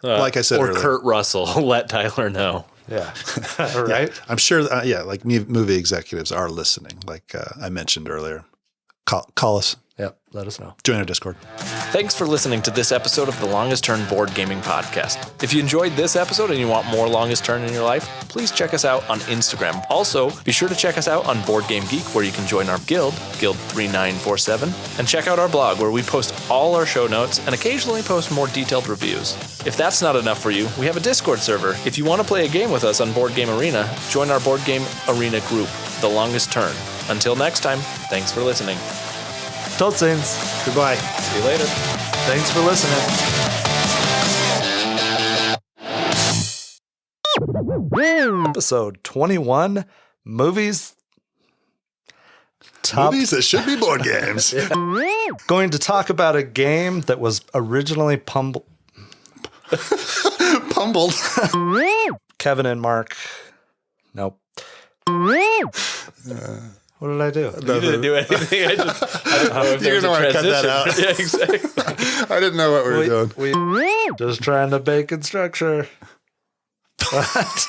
like I said or earlier. Kurt Russell, let Tyler know. Yeah. Right? I'm sure, like movie executives are listening, like I mentioned earlier. Call us. Yep. Let us know. Join our Discord. Thanks for listening to this episode of the Longest Turn Board Gaming Podcast. If you enjoyed this episode and you want more Longest Turn in your life, please check us out on Instagram. Also, be sure to check us out on Board Game Geek, where you can join our guild, Guild 3947, and check out our blog, where we post all our show notes and occasionally post more detailed reviews. If that's not enough for you, we have a Discord server. If you want to play a game with us on Board Game Arena, join our Board Game Arena group, The Longest Turn. Until next time, thanks for listening. Told Saints. Goodbye. See you later. Thanks for listening. Episode 21, movies. Movies that should be board games. Going to talk about a game that was originally Pumbled. Kevin and Mark. Nope. What did I do? You didn't do anything. I don't know if You're there's going to a want to cut that transition. out. Yeah, exactly. I didn't know what we were doing. We just trying to bacon structure. What?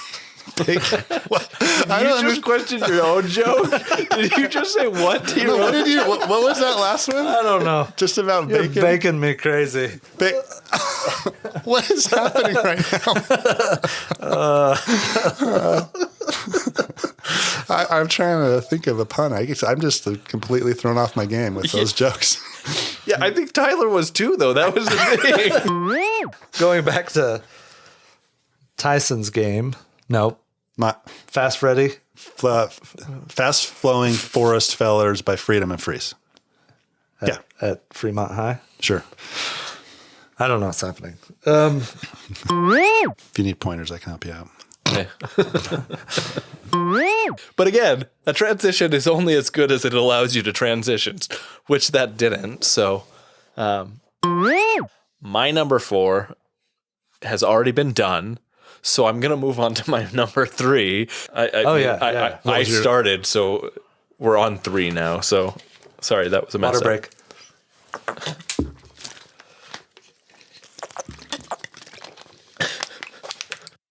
What? You just questioned your own joke? Did you just say what to your own? What was that last one? I don't know. Just about You're bacon? baking me crazy. What is happening right now? I'm trying to think of a pun. I guess I'm just completely thrown off my game with those jokes. Yeah, I think Tyler was too, though. That was the thing. Going back to Tyson's game. Nope. Fast Freddy. Fast Flowing Forest Fellers by Freedom and Freeze. At Fremont High. Sure. I don't know what's happening. If you need pointers, I can help you out. But again, a transition is only as good as it allows you to transition, which that didn't. So my number 4 has already been done. So I'm going to move on to my number 3. I started, so we're on 3 now. So sorry, that was a mess up. Water break.